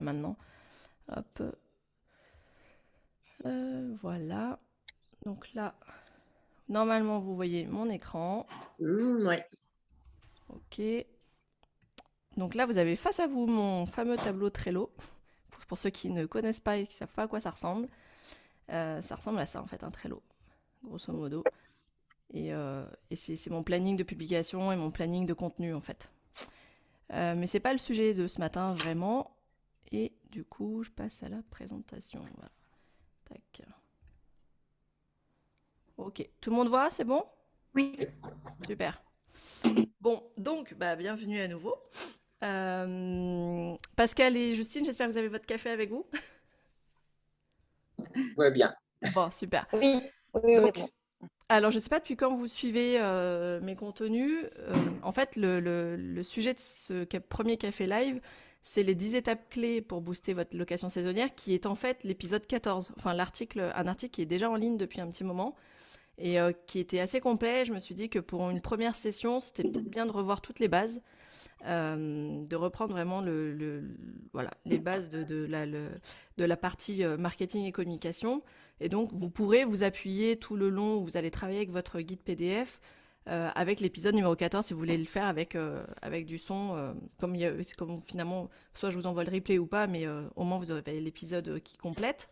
maintenant. Hop, voilà. Donc là, normalement, vous voyez mon écran. Ouais. Ok. Donc là, vous avez face à vous mon fameux tableau Trello. Pour ceux qui ne connaissent pas et qui ne savent pas à quoi ça ressemble à ça en fait, un Trello, grosso modo. Et c'est mon planning de publication et mon planning de contenu en fait. Mais c'est pas le sujet de ce matin vraiment. Et du coup, je passe à la présentation. Voilà. Tac. Ok. Tout le monde voit, c'est bon? Oui. Super. Bon, donc, bienvenue à nouveau. Pascal et Justine, j'espère que vous avez votre café avec vous. Ouais, bien. Bon, super. Oui, oui, oui, Donc, bon. alors, je ne sais pas depuis quand vous suivez mes contenus. En fait, le sujet de ce premier café live, c'est les 10 étapes clés pour booster votre location saisonnière, qui est en fait l'épisode 14. Enfin, un article qui est déjà en ligne depuis un petit moment et qui était assez complet. Je me suis dit que pour une première session, c'était peut-être bien de revoir toutes les bases, de reprendre vraiment voilà, les bases de la partie marketing et communication. Et donc, vous pourrez vous appuyer tout le long où vous allez travailler avec votre guide PDF, avec l'épisode numéro 14 si vous voulez le faire avec du son. C'est comme finalement, soit je vous envoie le replay ou pas, mais au moins vous aurez l'épisode qui complète.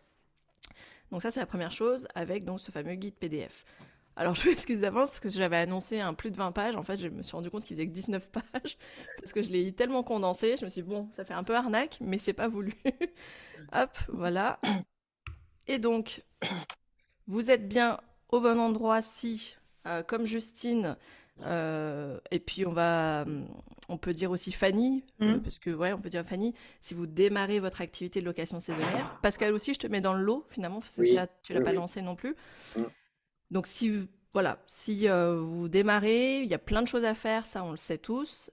Donc ça, c'est la première chose avec donc ce fameux guide PDF. Alors je m'excuse d'avance parce que j'avais annoncé un plus de 20 pages. En fait, je me suis rendu compte qu'il faisait que 19 pages parce que je l'ai tellement condensé. Je me suis dit, bon, ça fait un peu arnaque, mais c'est pas voulu. Hop, voilà. Et donc, vous êtes bien au bon endroit si, comme Justine, et puis on peut dire aussi Fanny, parce que ouais, on peut dire Fanny, si vous démarrez votre activité de location saisonnière. Pascal aussi, je te mets dans le lot finalement, parce que Oui, là, tu l'as oui, pas oui. lancé non plus. Mm. Donc voilà, si vous démarrez, il y a plein de choses à faire, ça on le sait tous.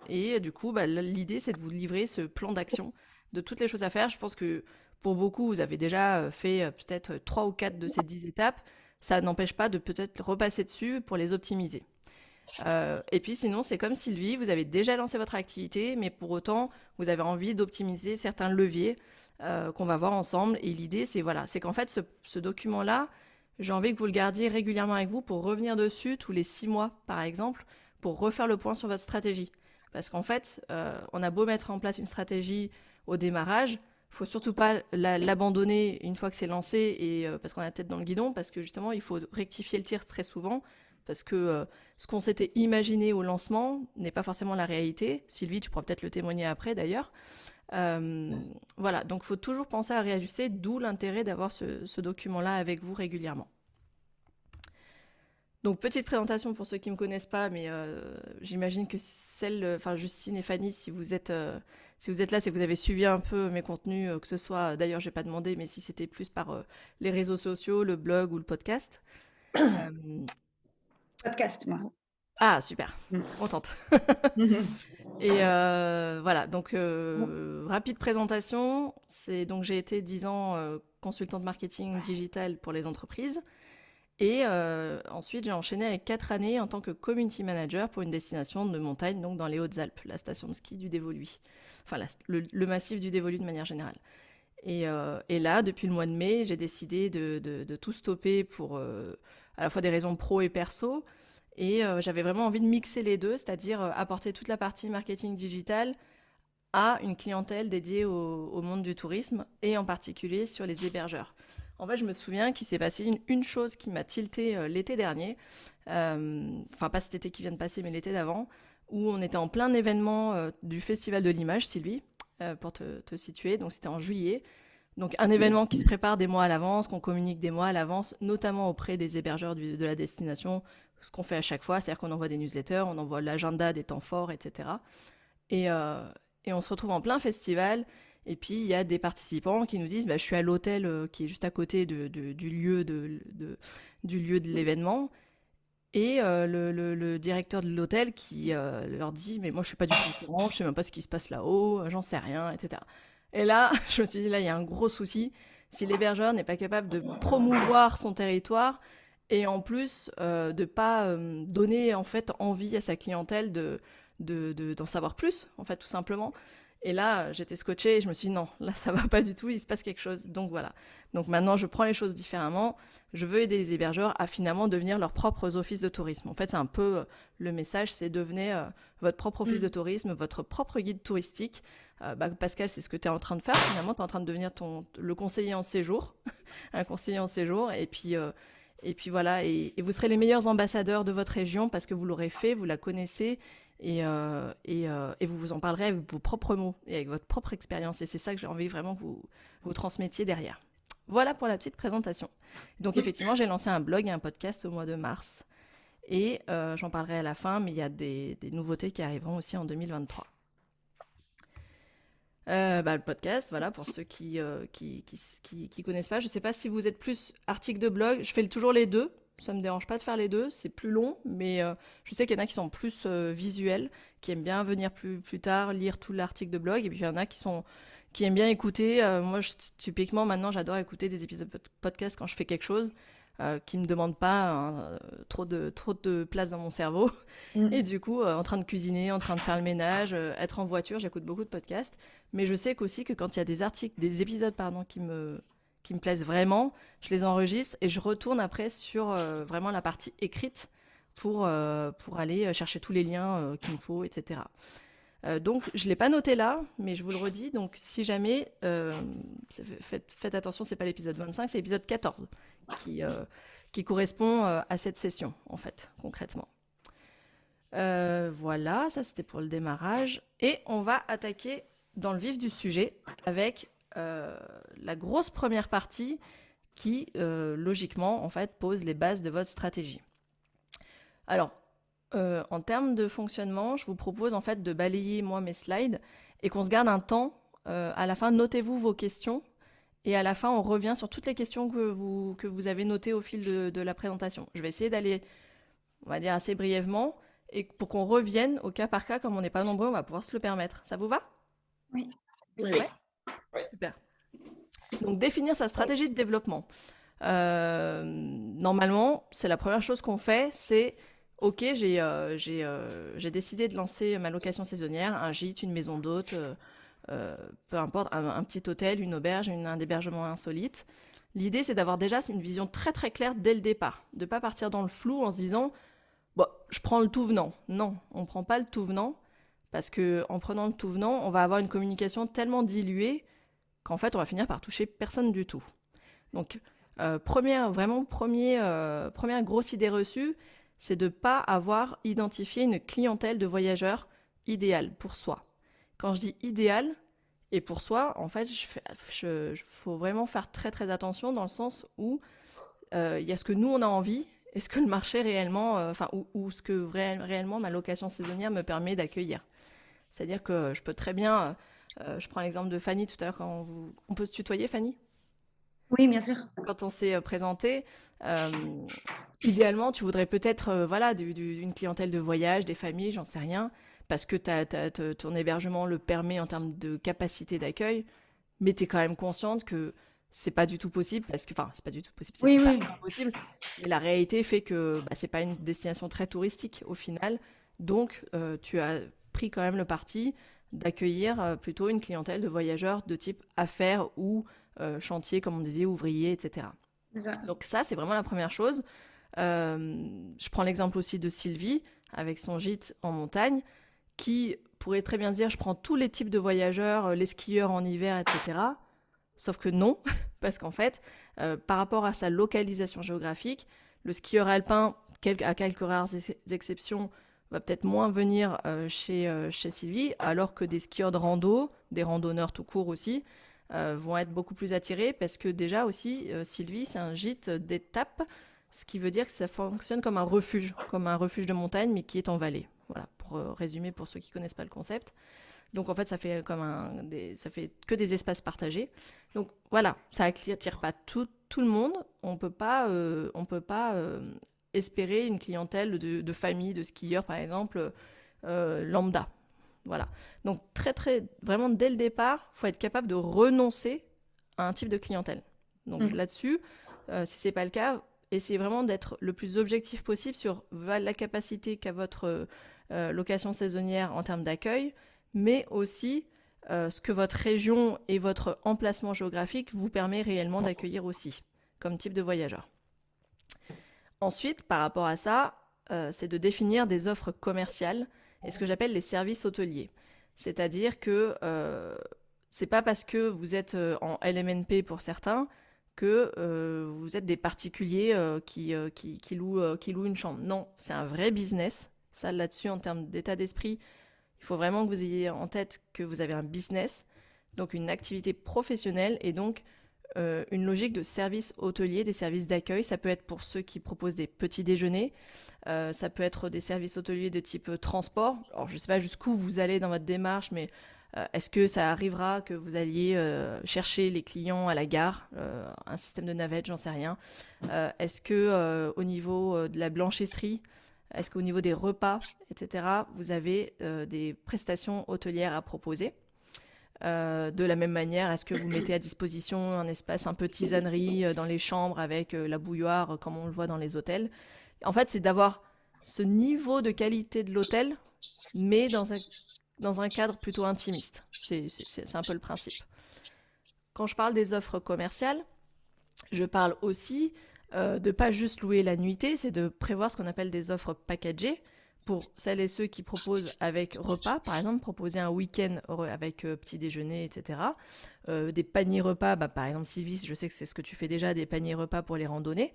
Et du coup, l'idée c'est de vous livrer ce plan d'action de toutes les choses à faire. Je pense que pour beaucoup, vous avez déjà fait peut-être 3 ou 4 de ces 10 étapes. Ça n'empêche pas de peut-être repasser dessus pour les optimiser. Et puis sinon, c'est comme Sylvie, vous avez déjà lancé votre activité, mais pour autant, vous avez envie d'optimiser certains leviers qu'on va voir ensemble. Et l'idée, c'est voilà, c'est qu'en fait, ce document-là, j'ai envie que vous le gardiez régulièrement avec vous pour revenir dessus tous les 6 mois, par exemple, pour refaire le point sur votre stratégie. Parce qu'en fait, on a beau mettre en place une stratégie au démarrage, il faut surtout pas l'abandonner une fois que c'est lancé et parce qu'on a la tête dans le guidon, parce que justement, il faut rectifier le tir très souvent, parce que ce qu'on s'était imaginé au lancement n'est pas forcément la réalité. Sylvie, tu pourras peut-être le témoigner après d'ailleurs. Voilà, donc il faut toujours penser à réajuster, d'où l'intérêt d'avoir ce document-là avec vous régulièrement. Donc petite présentation pour ceux qui ne me connaissent pas, mais j'imagine que enfin Justine et Fanny, si vous êtes là, c'est que vous avez suivi un peu mes contenus, que ce soit, d'ailleurs j'ai pas demandé, mais si c'était plus par les réseaux sociaux, le blog ou le podcast. Euh, Podcast, moi. Ah super, Mm. je suis contente. Mhm. Et voilà, donc rapide présentation. Donc j'ai été 10 ans consultante marketing digital pour les entreprises. Et ensuite, j'ai enchaîné avec 4 années en tant que community manager pour une destination de montagne, donc dans les Hautes-Alpes, la station de ski du Dévoluy. Enfin, le massif du Dévoluy de manière générale. Et là, depuis le mois de mai, j'ai décidé de tout stopper pour à la fois des raisons pro et perso. Et j'avais vraiment envie de mixer les deux, c'est-à-dire apporter toute la partie marketing digital à une clientèle dédiée au monde du tourisme et en particulier sur les hébergeurs. En fait, je me souviens qu'il s'est passé une chose qui m'a tilté l'été dernier, enfin pas cet été qui vient de passer, mais l'été d'avant, où on était en plein événement du Festival de l'Image, Sylvie, pour te situer. Donc c'était en juillet. Donc un événement qui se prépare des mois à l'avance, qu'on communique des mois à l'avance, notamment auprès des hébergeurs de la destination, ce qu'on fait à chaque fois, c'est-à-dire qu'on envoie des newsletters, on envoie l'agenda des temps forts, etc. Et, euh, et on se retrouve en plein festival. Et puis, il y a des participants qui nous disent je suis à l'hôtel qui est juste à côté du du lieu de l'événement. Et le directeur de l'hôtel qui leur dit mais moi, je suis pas du tout au courant, je sais même pas ce qui se passe là-haut, j'en sais rien, etc. Et là, je me suis dit là, il y a un gros souci. Si l'hébergeur n'est pas capable de promouvoir son territoire et en plus de pas donner en fait envie à sa clientèle d'en savoir plus, en fait, tout simplement. Et là, j'étais scotchée et je me suis dit non, là, ça va pas du tout, il se passe quelque chose. Donc voilà. Donc maintenant, je prends les choses différemment. Je veux aider les hébergeurs à finalement devenir leurs propres offices de tourisme. En fait, c'est un peu le message, c'est devenez votre propre office de tourisme, votre propre guide touristique. Pascal, c'est ce que tu es en train de faire. Finalement, tu es en train de devenir le conseiller en séjour, un conseiller en séjour. Et puis voilà, et vous serez les meilleurs ambassadeurs de votre région parce que vous l'aurez fait, vous la connaissez et vous en parlerez avec vos propres mots et avec votre propre expérience. Et c'est ça que j'ai envie vraiment que vous transmettiez derrière. Voilà pour la petite présentation. Donc effectivement, j'ai lancé un blog et un podcast au mois de mars. Et j'en parlerai à la fin, mais il y a des nouveautés qui arriveront aussi en 2023. Le podcast, voilà, pour ceux qui connaissent pas. Je sais pas si vous êtes plus article de blog. Je fais toujours les deux. Ça me dérange pas de faire les deux. C'est plus long, mais je sais qu'il y en a qui sont plus visuels, qui aiment bien venir plus tard lire tout l'article de blog, et puis il y en a qui aiment bien écouter. Moi, typiquement, maintenant, j'adore écouter des épisodes de podcast quand je fais quelque chose qui me demande pas trop de place dans mon cerveau. Et du coup, en train de cuisiner, en train de faire le ménage, être en voiture, j'écoute beaucoup de podcasts. Mais je sais qu'aussi que quand il y a des épisodes qui me plaisent vraiment, je les enregistre et je retourne après sur vraiment la partie écrite pour aller chercher tous les liens qu'il me faut, etc. Donc, je ne l'ai pas noté là, mais je vous le redis. Donc, si jamais, faites attention, c'est pas l'épisode 25, c'est l'épisode 14 qui correspond à cette session, en fait, concrètement. Voilà, ça c'était pour le démarrage. Et on va attaquer dans le vif du sujet avec la grosse première partie qui, logiquement, en fait, pose les bases de votre stratégie. Alors, en termes de fonctionnement, je vous propose en fait de balayer moi mes slides et qu'on se garde un temps. À la fin, notez-vous vos questions et à la fin, on revient sur toutes les questions que vous avez notées au fil de la présentation. Je vais essayer d'aller, on va dire, assez brièvement et pour qu'on revienne au cas par cas, comme on n'est pas nombreux, on va pouvoir se le permettre. Ça vous va ? Oui. Ouais ? Super. Donc, définir sa stratégie de développement. Normalement, c'est la première chose qu'on fait, c'est ok, j'ai décidé de lancer ma location saisonnière, un gîte, une maison d'hôte, peu importe, un petit hôtel, une auberge, un hébergement insolite. L'idée, c'est d'avoir déjà une vision très très claire dès le départ, de ne pas partir dans le flou en se disant bon, je prends le tout venant. Non, on ne prend pas le tout venant parce que en prenant le tout venant, on va avoir une communication tellement diluée qu'en fait, on va finir par toucher personne du tout. Donc, première grosse idée reçue, c'est de ne pas avoir identifié une clientèle de voyageurs idéale pour soi. Quand je dis idéal et pour soi, en fait, faut vraiment faire très très attention dans le sens où il y a ce que nous on a envie et ce que le marché réellement, ou ce que réellement ma location saisonnière me permet d'accueillir. C'est-à-dire que je peux très bien, je prends l'exemple de Fanny tout à l'heure, on peut se tutoyer, Fanny ? Oui, bien sûr. Quand on s'est présenté, idéalement, tu voudrais peut-être une clientèle de voyage, des familles, j'en sais rien, parce que ton hébergement le permet en termes de capacité d'accueil, mais tu es quand même consciente que c'est pas du tout possible, c'est pas du tout possible, c'est pas impossible, mais la réalité fait que c'est pas une destination très touristique au final, donc tu as pris quand même le parti d'accueillir plutôt une clientèle de voyageurs de type affaires ou chantier, comme on disait, ouvrier, etc. Donc ça, c'est vraiment la première chose. Je prends l'exemple aussi de Sylvie, avec son gîte en montagne, qui pourrait très bien se dire, je prends tous les types de voyageurs, les skieurs en hiver, etc. Sauf que non, parce qu'en fait, par rapport à sa localisation géographique, le skieur alpin, à quelques rares exceptions, va peut-être moins venir chez Sylvie, alors que des skieurs de rando, des randonneurs tout court aussi, vont être beaucoup plus attirés parce que déjà aussi, Sylvie, c'est un gîte d'étape, ce qui veut dire que ça fonctionne comme un refuge de montagne, mais qui est en vallée. Voilà, pour résumer pour ceux qui ne connaissent pas le concept. Donc en fait, ça fait que des espaces partagés. Donc voilà, ça attire pas tout le monde. On peut pas espérer une clientèle de famille, de skieurs par exemple, lambda. Voilà. Donc vraiment dès le départ, il faut être capable de renoncer à un type de clientèle. Donc là-dessus, si c'est pas le cas, essayez vraiment d'être le plus objectif possible sur la capacité qu'a votre location saisonnière en termes d'accueil, mais aussi ce que votre région et votre emplacement géographique vous permet réellement d'accueillir aussi, comme type de voyageur. Ensuite, par rapport à ça, c'est de définir des offres commerciales et ce que j'appelle les services hôteliers. C'est-à-dire que c'est pas parce que vous êtes en LMNP pour certains que vous êtes des particuliers qui louent une chambre. Non, c'est un vrai business. Ça, là-dessus, en termes d'état d'esprit, il faut vraiment que vous ayez en tête que vous avez un business, donc une activité professionnelle et donc une logique de service hôtelier, des services d'accueil. Ça peut être pour ceux qui proposent des petits déjeuners, ça peut être des services hôteliers de type transport. Alors, je ne sais pas jusqu'où vous allez dans votre démarche, mais est-ce que ça arrivera que vous alliez chercher les clients à la gare, un système de navette, j'en sais rien. Est-ce que au niveau de la blanchisserie, est-ce qu'au niveau des repas, etc., vous avez des prestations hôtelières à proposer? De la même manière, est-ce que vous mettez à disposition un espace un peu tisanerie dans les chambres avec la bouilloire comme on le voit dans les hôtels? En fait, c'est d'avoir ce niveau de qualité de l'hôtel, mais dans un cadre plutôt intimiste. C'est un peu le principe. Quand je parle des offres commerciales, je parle aussi de ne pas juste louer la nuitée, c'est de prévoir ce qu'on appelle des offres packagées pour celles et ceux qui proposent avec repas, par exemple, proposer un week-end avec petit déjeuner, etc. Des paniers repas, bah, par exemple, Sylvie, je sais que c'est ce que tu fais déjà, des paniers repas pour les randonnées.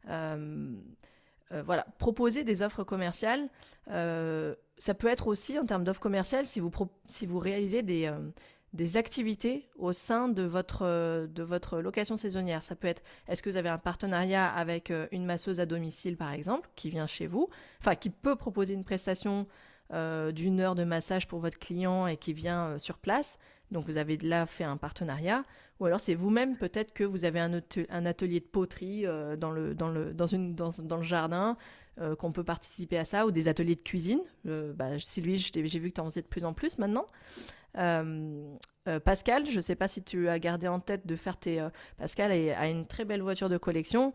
Voilà, proposer des offres commerciales. Ça peut être aussi, en termes d'offres commerciales, si vous réalisez des activités au sein de votre location saisonnière. Ça peut être, est-ce que vous avez un partenariat avec une masseuse à domicile, par exemple, qui vient chez vous, enfin, qui peut proposer une prestation d'une heure de massage pour votre client et qui vient sur place. Donc, vous avez là fait un partenariat. Ou alors, c'est vous-même, peut-être que vous avez un atelier de poterie dans le jardin, qu'on peut participer à ça, ou des ateliers de cuisine. Sylvie, j'ai vu que tu en faisais de plus en plus maintenant. Pascal, je ne sais pas si tu as gardé en tête de faire Pascal a une très belle voiture de collection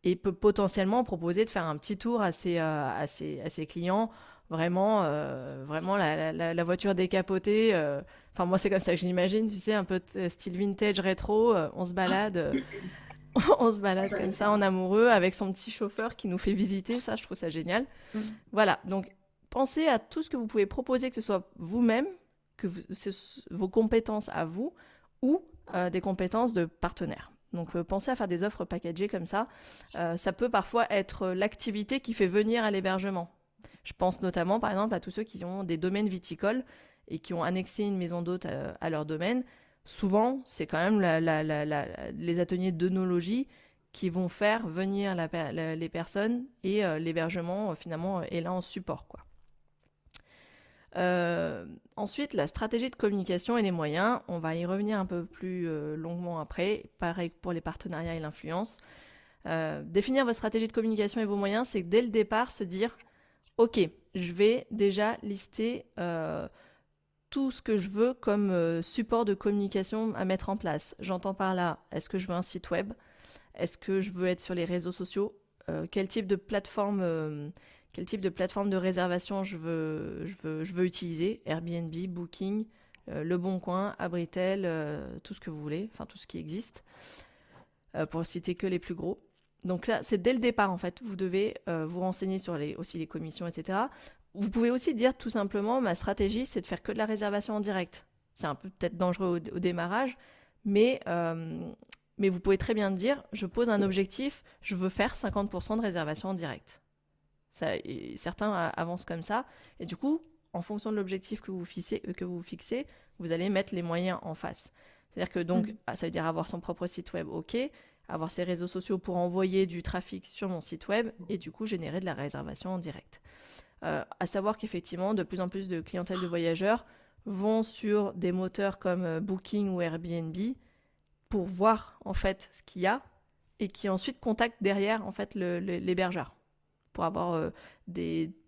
et peut potentiellement proposer de faire un petit tour à ses clients. Vraiment, vraiment la voiture décapotée. Enfin, moi, c'est comme ça que je l'imagine, tu sais, un peu style vintage rétro. On se balade. On se balade comme ça en amoureux avec son petit chauffeur qui nous fait visiter. Ça, je trouve ça génial. Voilà, donc pensez à tout ce que vous pouvez proposer, que ce soit vous-même, vos compétences à vous ou des compétences de partenaires. Donc pensez à faire des offres packagées comme ça. Ça peut parfois être l'activité qui fait venir à l'hébergement. Je pense notamment par exemple à tous ceux qui ont des domaines viticoles et qui ont annexé une maison d'hôte à leur domaine. Souvent, c'est quand même les ateliers d'œnologie qui vont faire venir les personnes et l'hébergement finalement est là en support, quoi. Ensuite, la stratégie de communication et les moyens, on va y revenir un peu plus longuement après, pareil pour les partenariats et l'influence. Définir votre stratégie de communication et vos moyens, c'est dès le départ se dire, ok, je vais déjà lister tout ce que je veux comme support de communication à mettre en place. J'entends par là, est-ce que je veux un site web? Est-ce que je veux être sur les réseaux sociaux? Quel type de plateforme de réservation je veux utiliser? Airbnb, Booking, Le Bon Coin, Abritel, tout ce que vous voulez, enfin tout ce qui existe, pour citer que les plus gros. Donc là, c'est dès le départ en fait, vous devez vous renseigner sur aussi les commissions, etc. Vous pouvez aussi dire tout simplement, ma stratégie, c'est de faire que de la réservation en direct. C'est un peu peut-être dangereux au démarrage, mais vous pouvez très bien dire, je pose un objectif, je veux faire 50% de réservation en direct. Certains avancent comme ça, et du coup, en fonction de l'objectif que vous fixez, vous allez mettre les moyens en face. C'est-à-dire que donc, ça veut dire avoir son propre site web, ok, avoir ses réseaux sociaux pour envoyer du trafic sur mon site web, et du coup, générer de la réservation en direct. À savoir qu'effectivement, de plus en plus de clientèle de voyageurs vont sur des moteurs comme Booking ou Airbnb pour voir en fait ce qu'il y a et qui ensuite contactent derrière en fait l'hébergeur pour avoir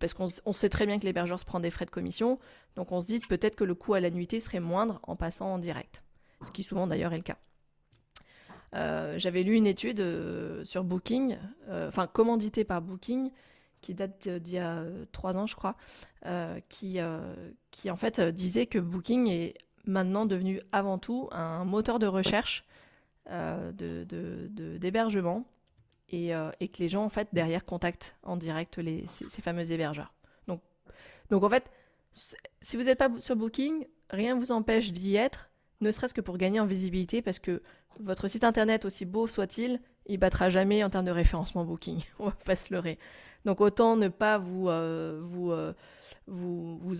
parce qu'on sait très bien que l'hébergeur se prend des frais de commission, donc on se dit peut-être que le coût à la nuitée serait moindre en passant en direct, ce qui souvent d'ailleurs est le cas. J'avais lu une étude sur Booking, commanditée par Booking, qui date d'il y a 3 ans, je crois, qui en fait disait que Booking est maintenant devenu avant tout un moteur de recherche d'hébergement et que les gens en fait derrière contactent en direct ces fameux hébergeurs. Donc, donc en fait, si vous n'êtes pas sur Booking, rien ne vous empêche d'y être, ne serait-ce que pour gagner en visibilité, parce que votre site internet, aussi beau soit-il, il battra jamais en termes de référencement Booking. On va pas se leurrer. Donc autant ne pas vous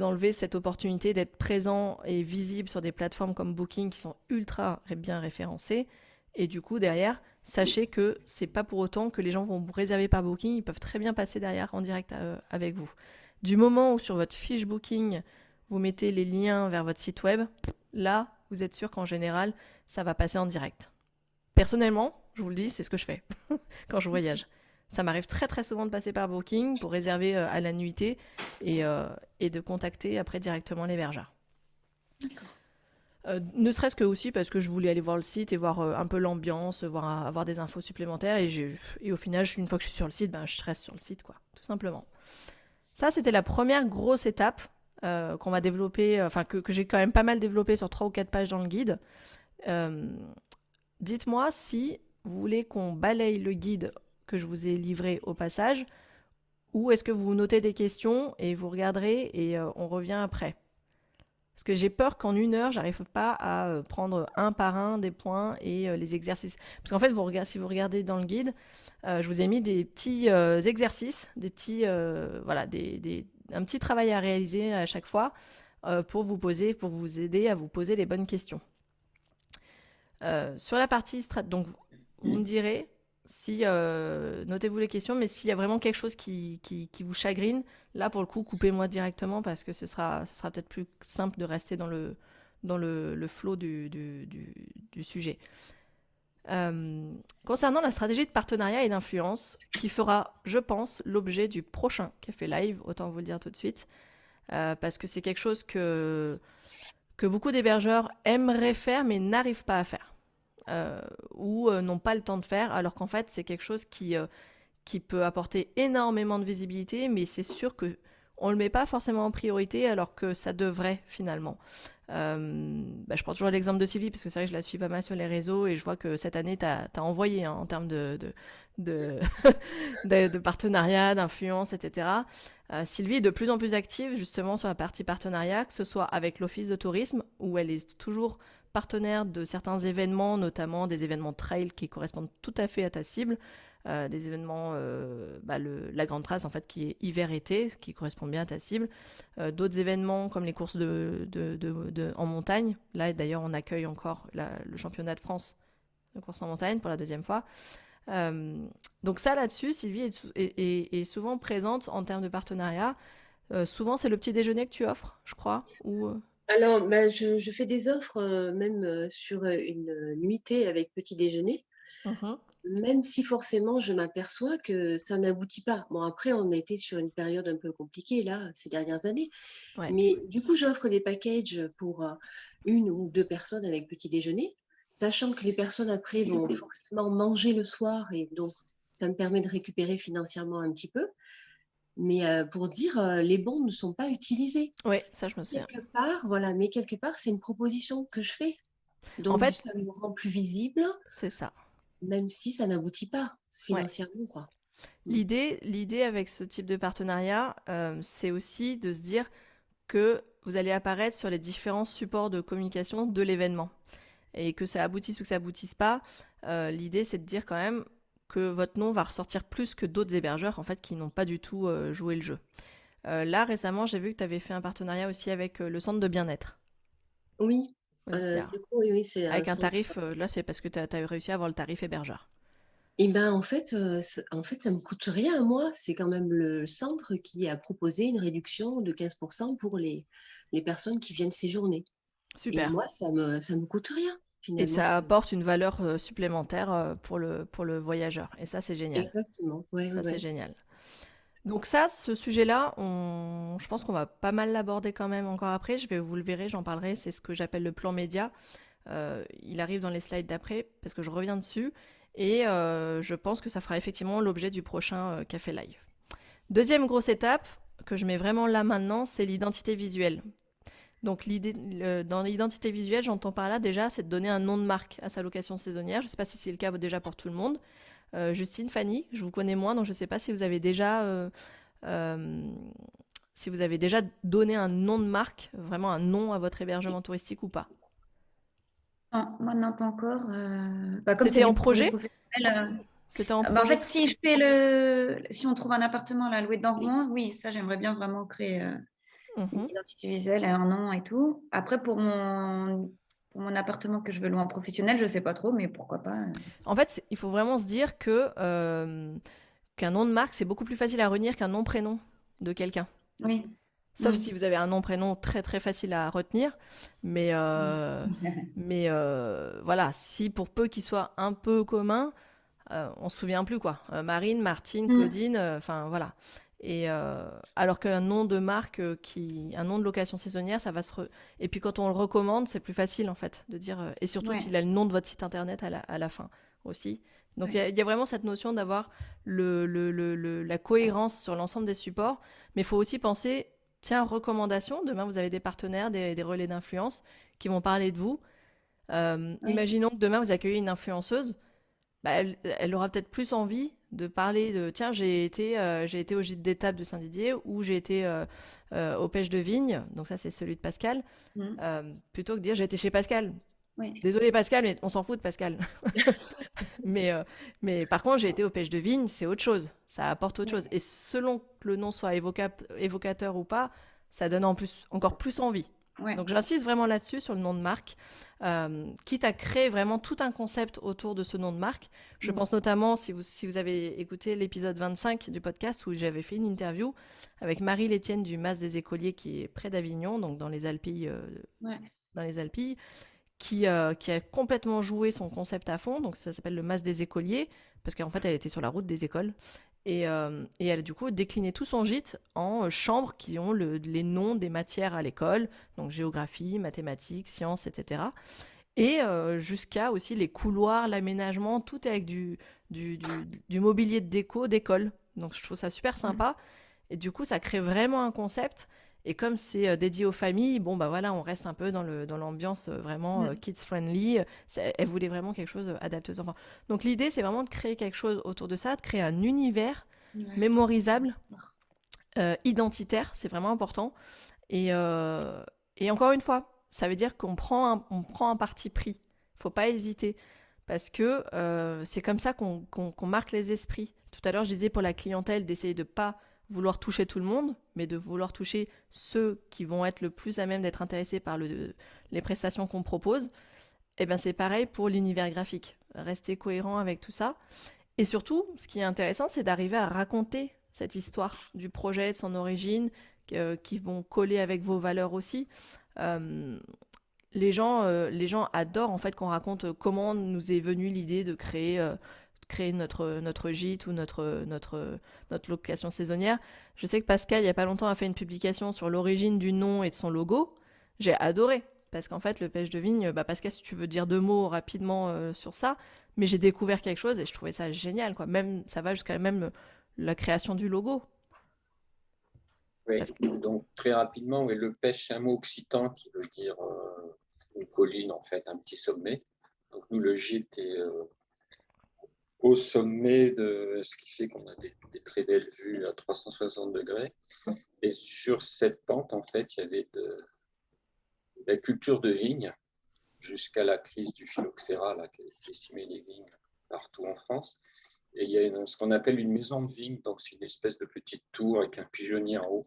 enlever cette opportunité d'être présent et visible sur des plateformes comme Booking qui sont ultra bien référencées. Et du coup, derrière, sachez que c'est pas pour autant que les gens vont vous réserver par Booking, ils peuvent très bien passer derrière en direct avec vous. Du moment où sur votre fiche Booking, vous mettez les liens vers votre site web, là, vous êtes sûr qu'en général, ça va passer en direct. Personnellement, je vous le dis, c'est ce que je fais quand je voyage. Ça m'arrive très très souvent de passer par Booking pour réserver à la nuitée et de contacter après directement l'hébergeur. Ne serait-ce que aussi parce que je voulais aller voir le site et voir un peu l'ambiance, avoir des infos supplémentaires. Et au final, une fois que je suis sur le site, je reste sur le site, quoi, tout simplement. Ça, c'était la première grosse étape qu'on va développer, que j'ai quand même pas mal développé sur 3 ou 4 pages dans le guide. Dites-moi si vous voulez qu'on balaye le guide que je vous ai livré au passage, ou est-ce que vous notez des questions et vous regarderez et on revient après. Parce que j'ai peur qu'en 1 heure, j'arrive pas à prendre un par un des points et les exercices. Parce qu'en fait, si vous regardez dans le guide, je vous ai mis des petits exercices, des petits, un petit travail à réaliser à chaque fois pour vous aider à vous poser les bonnes questions. Sur la partie donc vous me direz si notez-vous les questions, mais s'il y a vraiment quelque chose qui vous chagrine, là pour le coup coupez-moi directement parce que ce sera peut-être plus simple de rester dans le flow du sujet. Concernant la stratégie de partenariat et d'influence, qui fera, je pense, l'objet du prochain Café Live, autant vous le dire tout de suite, parce que c'est quelque chose que beaucoup d'hébergeurs aimeraient faire mais n'arrivent pas à faire. Ou n'ont pas le temps de faire, alors qu'en fait c'est quelque chose qui peut apporter énormément de visibilité, mais c'est sûr que on le met pas forcément en priorité alors que ça devrait finalement. Je prends toujours l'exemple de Sylvie parce que c'est vrai que je la suis pas mal sur les réseaux et je vois que cette année t'as envoyé en termes de partenariat, d'influence, etc. Sylvie est de plus en plus active justement sur la partie partenariat, que ce soit avec l'Office de tourisme où elle est toujours partenaire de certains événements, notamment des événements trail qui correspondent tout à fait à ta cible, des événements, la Grande Trace en fait qui est hiver-été, qui correspond bien à ta cible, d'autres événements comme les courses en montagne. Là d'ailleurs on accueille encore le championnat de France de course en montagne pour la 2e fois. Donc ça là-dessus, Sylvie est souvent présente en termes de partenariat. Souvent c'est le petit déjeuner que tu offres, je crois, ou Alors, je fais des offres même sur une nuitée avec petit déjeuner, même si forcément je m'aperçois que ça n'aboutit pas. Bon, après, on a été sur une période un peu compliquée là, ces dernières années. Ouais. Mais du coup, j'offre des packages pour 1 ou 2 personnes avec petit déjeuner, sachant que les personnes après vont forcément manger le soir et donc ça me permet de récupérer financièrement un petit peu. Mais pour dire, les bons ne sont pas utilisés. Oui, ça je me souviens. Mais quelque part, c'est une proposition que je fais. Donc, En fait, ça me rend plus visible, c'est ça. même si ça n'aboutit pas financièrement, quoi. L'idée avec ce type de partenariat, c'est aussi de se dire que vous allez apparaître sur les différents supports de communication de l'événement. Et que ça aboutisse ou que ça aboutisse pas, l'idée c'est de dire quand même que votre nom va ressortir plus que d'autres hébergeurs en fait qui n'ont pas du tout joué le jeu. Là récemment j'ai vu que tu avais fait un partenariat aussi avec le centre de bien-être. Oui, Du coup, oui, c'est avec un centre. tarif, là c'est parce que tu as réussi à avoir le tarif hébergeur. Et ben en fait, ça me coûte rien à moi. C'est quand même le centre qui a proposé une réduction de 15% pour les personnes qui viennent séjourner. Et Super. moi, ça me coûte rien, Et finalement. ça apporte une valeur supplémentaire pour le voyageur. Et ça, c'est génial. Exactement. Ouais, Ça, c'est ouais. génial. Donc ça, ce sujet-là, je pense qu'on va pas mal l'aborder quand même encore après. Vous le verrez, j'en parlerai. C'est ce que j'appelle le plan média. Il arrive dans les slides d'après parce que je reviens dessus. Et je pense que ça fera effectivement l'objet du prochain Café Live. Deuxième grosse étape que je mets vraiment là maintenant, c'est l'identité visuelle. Donc dans l'identité visuelle, j'entends par là déjà, c'est de donner un nom de marque à sa location saisonnière. Je ne sais pas si c'est le cas déjà pour tout le monde. Justine, Fanny, je vous connais moins, donc je ne sais pas euh, si vous avez déjà donné un nom de marque, vraiment un nom à votre hébergement touristique ou pas. Non, moi, non, pas encore. Comme c'est C'était en du projet projet? professionnel. C'était en En projet? fait, si on trouve un appartement là, loué dans Rouen, oui, ça, j'aimerais bien vraiment créer une Mhm. identité visuelle, un nom et tout. Après, pour mon appartement que je veux louer en professionnel, je sais pas trop, mais pourquoi pas. En fait, il faut vraiment se dire qu'un nom de marque, c'est beaucoup plus facile à retenir qu'un nom-prénom de quelqu'un. Oui. Sauf Mm. si vous avez un nom-prénom très très facile à retenir. Mais, euh, mais voilà, si pour peu qu'il soit un peu commun, on se souvient plus quoi. Marine, Martine, Mm. Claudine, enfin voilà. Et alors qu'un nom de marque, un nom de location saisonnière, ça va Et puis quand on le recommande, c'est plus facile en fait de dire. Et surtout Ouais. s'il a le nom de votre site internet à la fin aussi. Donc Ouais. il y a vraiment cette notion d'avoir la cohérence sur l'ensemble des supports. Mais il faut aussi penser, tiens, recommandation. Demain, vous avez des partenaires, des relais d'influence qui vont parler de vous. Oui. Imaginons que demain, vous accueillez une influenceuse, bah, elle aura peut-être plus envie de parler de tiens, j'ai été au gîte d'étape de Saint-Didier ou j'ai été aux pêches de vigne, donc ça c'est celui de Pascal, Mm. plutôt que de dire j'ai été chez Pascal. Oui. Désolé Pascal, mais on s'en fout de Pascal. mais, euh, mais par contre, j'ai été aux pêches de vigne, c'est autre chose, ça apporte autre chose. Oui. Et selon que le nom soit évocateur ou pas, ça donne encore plus envie. Ouais. Donc j'insiste vraiment là-dessus, sur le nom de marque, quitte à créer vraiment tout un concept autour de ce nom de marque. Je Mm. pense notamment, si vous avez écouté l'épisode 25 du podcast où j'avais fait une interview avec Marie Létienne du Mas des Écoliers qui est près d'Avignon, donc dans les Alpilles, Ouais. dans les Alpilles qui a complètement joué son concept à fond, donc ça s'appelle le Mas des Écoliers, parce qu'en fait elle était sur la route des écoles. Et elle a du coup décliné tout son gîte en chambres qui ont les noms des matières à l'école, donc géographie, mathématiques, sciences, etc. Et jusqu'à aussi les couloirs, l'aménagement, tout est avec du mobilier de déco d'école. Donc je trouve ça super Mm. sympa. Et du coup, ça crée vraiment un concept. Et comme c'est dédié aux familles, bon bah voilà, on reste un peu dans l'ambiance vraiment Mm. kids friendly. Elle voulait vraiment quelque chose adapté aux enfants. Donc l'idée, c'est vraiment de créer quelque chose autour de ça, de créer un univers Ouais. mémorisable, identitaire, c'est vraiment important. Et, encore une fois, ça veut dire on prend un parti pris. Faut pas hésiter. Parce que c'est comme ça qu'on marque les esprits. Tout à l'heure, je disais pour la clientèle d'essayer de pas vouloir toucher tout le monde, mais de vouloir toucher ceux qui vont être le plus à même d'être intéressés par les prestations qu'on propose. Et bien c'est pareil pour l'univers graphique. Rester cohérent avec tout ça. Et surtout, ce qui est intéressant, c'est d'arriver à raconter cette histoire du projet, de son origine, qui vont coller avec vos valeurs aussi. Euh, les gens adorent en fait qu'on raconte comment nous est venue l'idée de créer notre gîte ou notre location saisonnière. Je sais que Pascal, il n'y a pas longtemps, a fait une publication sur l'origine du nom et de son logo. J'ai adoré. Parce qu'en fait, le pêche de vigne, bah Pascal, si tu veux dire deux mots rapidement sur ça, mais j'ai découvert quelque chose et je trouvais ça génial, quoi. Même, ça va jusqu'à même la création du logo. Oui, Parce que- donc très rapidement, oui, le pêche, c'est un mot occitan qui veut dire une colline, en fait, un petit sommet. Donc nous, le gîte est au sommet de ce qui fait qu'on a des très belles vues à 360 degrés. Et sur cette pente, en fait, il y avait de la culture de vigne jusqu'à la crise du phylloxéra là, qui a décimé les vignes partout en France. Et il y a ce qu'on appelle une maison de vigne, donc c'est une espèce de petite tour avec un pigeonnier en haut.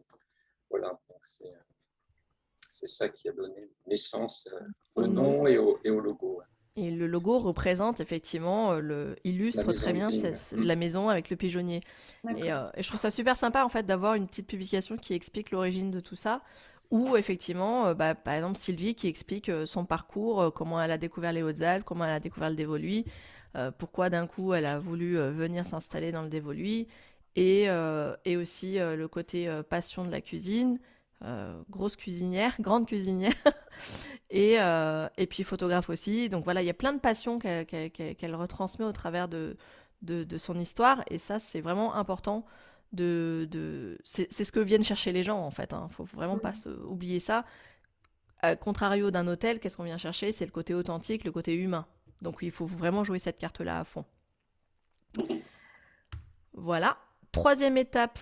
Voilà, donc c'est ça qui a donné naissance Au au nom. nom et au logo. Ouais. Et le logo représente effectivement, La illustre très maison de bien vigne. la maison avec le pigeonnier. D'accord. Et je trouve ça super sympa en fait d'avoir une petite publication qui explique l'origine de tout ça. Ou effectivement, par exemple Sylvie qui explique son parcours, comment elle a découvert les Hautes-Alpes, comment elle a découvert le Dévoluy, pourquoi d'un coup elle a voulu venir s'installer dans le Dévoluy, et aussi le côté passion de la cuisine, grosse cuisinière, grande cuisinière, et puis photographe aussi. Donc voilà, il y a plein de passions qu'elle retransmet au travers de son histoire, et ça c'est vraiment important. C'est ce que viennent chercher les gens en fait. Faut vraiment pas oublier ça. À contrario d'un hôtel, qu'est-ce qu'on vient chercher? C'est le côté authentique, le côté humain. Donc il faut vraiment jouer cette carte-là à fond. Voilà. Troisième étape,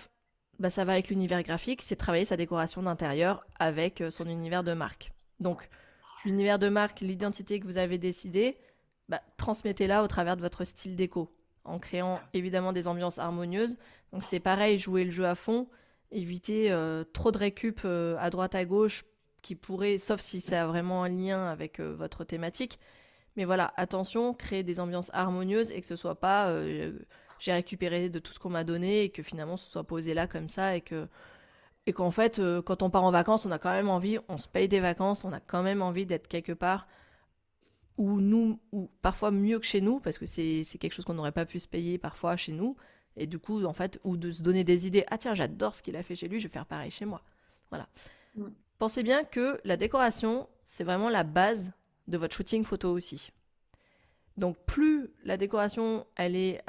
bah, ça va avec l'univers graphique, c'est travailler sa décoration d'intérieur avec son univers de marque. Donc l'univers de marque, l'identité que vous avez décidée, bah, transmettez-la au travers de votre style déco, en créant évidemment des ambiances harmonieuses. Donc c'est pareil, jouer le jeu à fond, éviter trop de récup à droite à gauche qui pourrait, sauf si ça a vraiment un lien avec votre thématique. Mais voilà, attention, créer des ambiances harmonieuses et que ce soit pas j'ai récupéré de tout ce qu'on m'a donné et que finalement ce soit posé là comme ça et qu'en fait quand on part en vacances, on a quand même envie, on se paye des vacances, on a quand même envie d'être quelque part ou parfois mieux que chez nous parce que c'est quelque chose qu'on n'aurait pas pu se payer parfois chez nous et du coup en fait ou de se donner des idées, ah tiens, j'adore ce qu'il a fait chez lui, je vais faire pareil chez moi. Voilà. Mm. Pensez bien que la décoration, c'est vraiment la base de votre shooting photo aussi. Donc plus la décoration elle est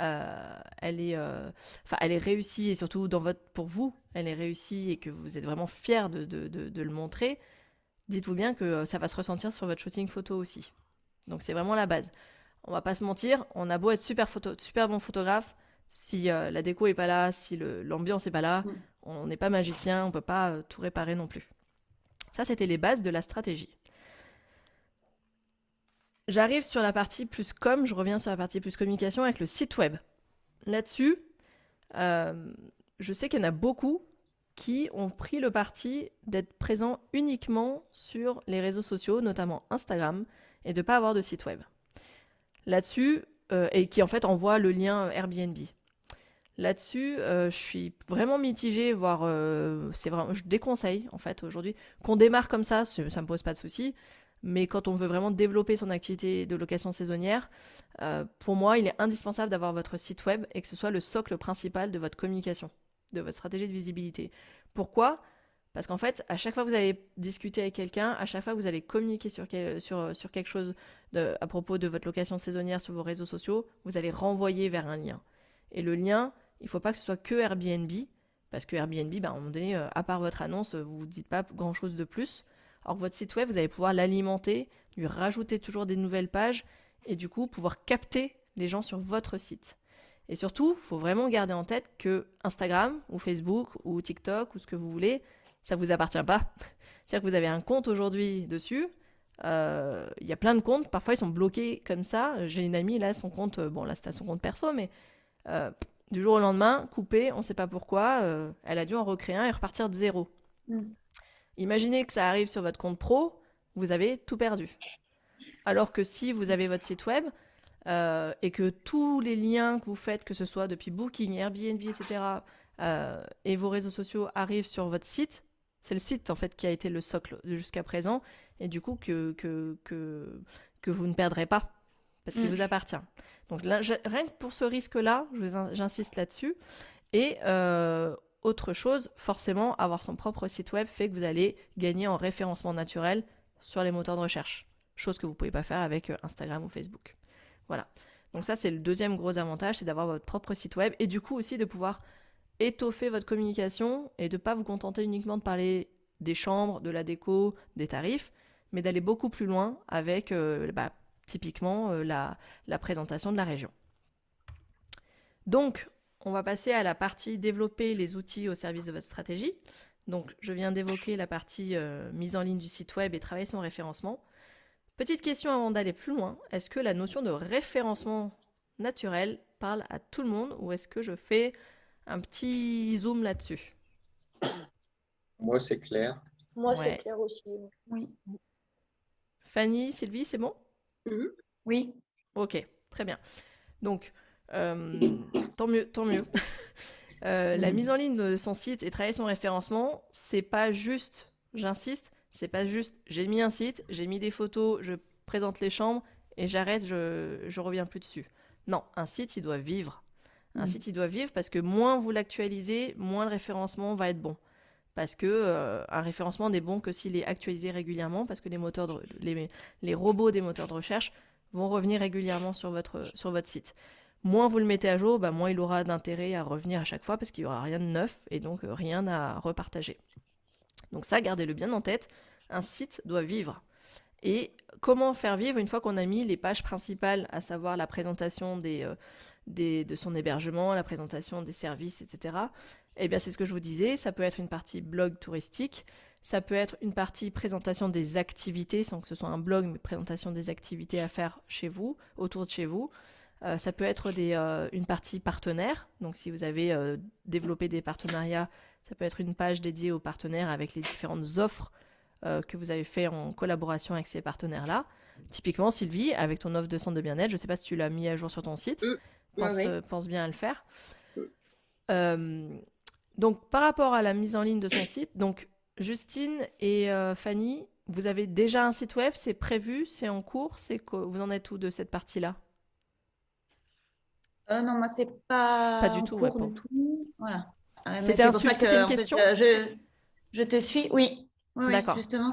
réussie et surtout pour vous elle est réussie et que vous êtes vraiment fier de le montrer, dites-vous bien que ça va se ressentir sur votre shooting photo aussi. Donc c'est vraiment la base. On va pas se mentir, on a beau être super bon photographe, si la déco est pas là, si l'ambiance est pas là, on n'est pas magicien, on peut pas tout réparer non plus. Ça c'était les bases de la stratégie. J'arrive sur la partie plus com, je reviens sur la partie plus communication avec le site web. Là-dessus, je sais qu'il y en a beaucoup qui ont pris le parti d'être présents uniquement sur les réseaux sociaux, notamment Instagram, et de ne pas avoir de site web. Là-dessus, et qui en fait envoient le lien Airbnb. Là-dessus, je suis vraiment mitigée, voire je déconseille en fait aujourd'hui qu'on démarre comme ça me pose pas de souci. Mais quand on veut vraiment développer son activité de location saisonnière, pour moi, il est indispensable d'avoir votre site web et que ce soit le socle principal de votre communication, de votre stratégie de visibilité. Pourquoi ? Parce qu'en fait, à chaque fois que vous allez discuter avec quelqu'un, à chaque fois que vous allez communiquer sur quelque chose à propos de votre location saisonnière sur vos réseaux sociaux, vous allez renvoyer vers un lien. Et le lien, il ne faut pas que ce soit que Airbnb, parce que Airbnb, à un moment donné, à part votre annonce, vous ne dites pas grand-chose de plus. Or, votre site web, vous allez pouvoir l'alimenter, lui rajouter toujours des nouvelles pages et du coup pouvoir capter les gens sur votre site. Et surtout, il faut vraiment garder en tête que Instagram ou Facebook ou TikTok ou ce que vous voulez, ça ne vous appartient pas. C'est-à-dire que vous avez un compte aujourd'hui dessus. Il y a plein de comptes, parfois ils sont bloqués comme ça. J'ai une amie, là, son compte, là c'était son compte perso, mais du jour au lendemain, coupé, on ne sait pas pourquoi, elle a dû en recréer un et repartir de zéro. Imaginez que ça arrive sur votre compte pro, vous avez tout perdu. Alors que si vous avez votre site web et que tous les liens que vous faites, que ce soit depuis Booking, Airbnb, etc., et vos réseaux sociaux arrivent sur votre site, c'est le site en fait qui a été le socle jusqu'à présent, et du coup que vous ne perdrez pas, parce qu'il vous appartient. Donc là, rien que pour ce risque-là, j'insiste là-dessus. Et autre chose, forcément, avoir son propre site web fait que vous allez gagner en référencement naturel sur les moteurs de recherche. Chose que vous ne pouvez pas faire avec Instagram ou Facebook. Voilà. Donc ça, c'est le deuxième gros avantage, c'est d'avoir votre propre site web et du coup aussi de pouvoir étoffer votre communication et de ne pas vous contenter uniquement de parler des chambres, de la déco, des tarifs, mais d'aller beaucoup plus loin avec typiquement la présentation de la région. Donc, on va passer à la partie développer les outils au service de votre stratégie. Donc, je viens d'évoquer la partie mise en ligne du site web et travailler son référencement. Petite question avant d'aller plus loin, est-ce que la notion de référencement naturel parle à tout le monde ou est-ce que je fais un petit zoom là-dessus? Moi, c'est clair. Moi, Ouais. c'est clair aussi. Oui. Fanny, Sylvie, c'est bon? Oui. Ok, très bien. Donc, tant mieux, tant mieux. La mise en ligne de son site et travailler son référencement, c'est pas juste, j'insiste, c'est pas juste j'ai mis un site, j'ai mis des photos, je présente les chambres et j'arrête, je reviens plus dessus. Non, un site, il doit vivre. Un site, il doit vivre parce que moins vous l'actualisez, moins le référencement va être bon. Parce que un référencement n'est bon que s'il est actualisé régulièrement, parce que les robots des moteurs de recherche vont revenir régulièrement sur votre site. Moins vous le mettez à jour, moins il aura d'intérêt à revenir à chaque fois parce qu'il n'y aura rien de neuf et donc rien à repartager. Donc ça, gardez-le bien en tête. un site doit vivre. Et comment faire vivre une fois qu'on a mis les pages principales, à savoir la présentation de son hébergement, la présentation des services, etc. Eh bien, c'est ce que je vous disais, ça peut être une partie blog touristique, ça peut être une partie présentation des activités, sans que ce soit un blog, mais présentation des activités à faire chez vous, autour de chez vous. Ça peut être une partie partenaire, donc si vous avez développé des partenariats, ça peut être une page dédiée aux partenaires avec les différentes offres que vous avez fait en collaboration avec ces partenaires-là. Typiquement, Sylvie, avec ton offre de centre de bien-être, je ne sais pas si tu l'as mis à jour sur ton site, pense bien à le faire. Donc, par rapport à la mise en ligne de son site, donc Justine et Fanny, vous avez déjà un site web, c'est prévu, c'est en cours, vous en êtes où de cette partie-là? Non, moi, c'est pas Pas du en tout, cours ouais, du tout. Voilà. Mais C'était c'est pour ça c'était que, une en fait, question? je te suis. Oui, oui, D'accord. justement,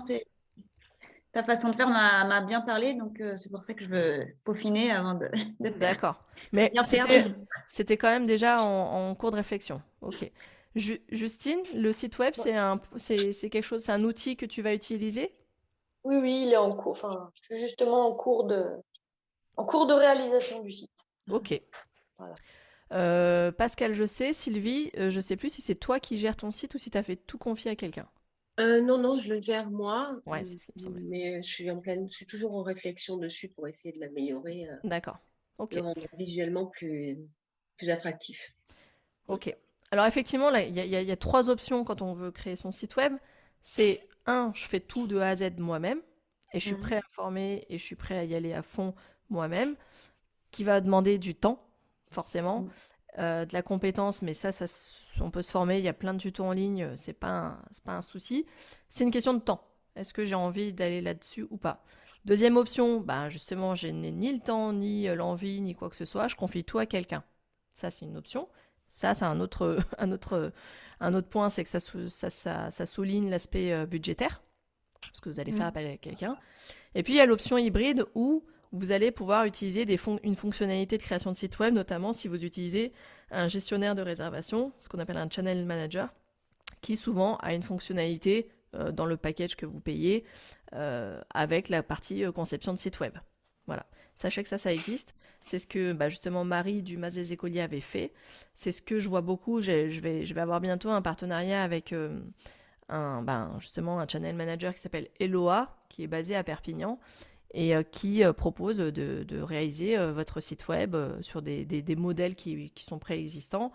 ta façon de faire m'a bien parlé, donc c'est pour ça que je veux peaufiner avant de faire. D'accord. Mais Bien faire. c'était quand même déjà en cours de réflexion. Ok. Justine, le site web, c'est quelque chose, c'est un outil que tu vas utiliser? Oui, oui, il est en cours. Enfin, je suis justement en cours de réalisation du site. Ok. Voilà. Pascal, je sais. Sylvie, je sais plus si c'est toi qui gères ton site ou si tu as fait tout confier à quelqu'un. Non, je le gère moi, Ouais, c'est ce qui me semblait. mais je suis toujours en réflexion dessus pour essayer de l'améliorer, D'accord. Ok. le rendre visuellement plus attractif. Ok. Alors effectivement, là, il y a trois options quand on veut créer son site web. C'est je fais tout de A à Z moi-même et je suis prêt à former et je suis prêt à y aller à fond moi-même, qui va demander du temps, forcément, de la compétence, mais on peut se former, il y a plein de tutos en ligne, c'est pas un souci. C'est une question de temps. Est-ce que j'ai envie d'aller là-dessus ou pas? Deuxième option, ben justement, je n'ai ni le temps, ni l'envie, ni quoi que ce soit, je confie tout à quelqu'un. Ça, c'est une option. Ça, c'est un autre, un autre point, c'est que ça souligne l'aspect budgétaire, parce que vous allez faire appel à quelqu'un. Et puis, il y a l'option hybride où vous allez pouvoir utiliser une fonctionnalité de création de site web, notamment si vous utilisez un gestionnaire de réservation, ce qu'on appelle un channel manager, qui souvent a une fonctionnalité dans le package que vous payez avec la partie conception de site web. Voilà. Sachez que ça existe. C'est ce que justement Marie du Mas des Écoliers avait fait. C'est ce que je vois beaucoup. Je vais avoir bientôt un partenariat avec justement un channel manager qui s'appelle Eloa, qui est basé à Perpignan et qui propose de réaliser votre site web sur des modèles qui sont préexistants,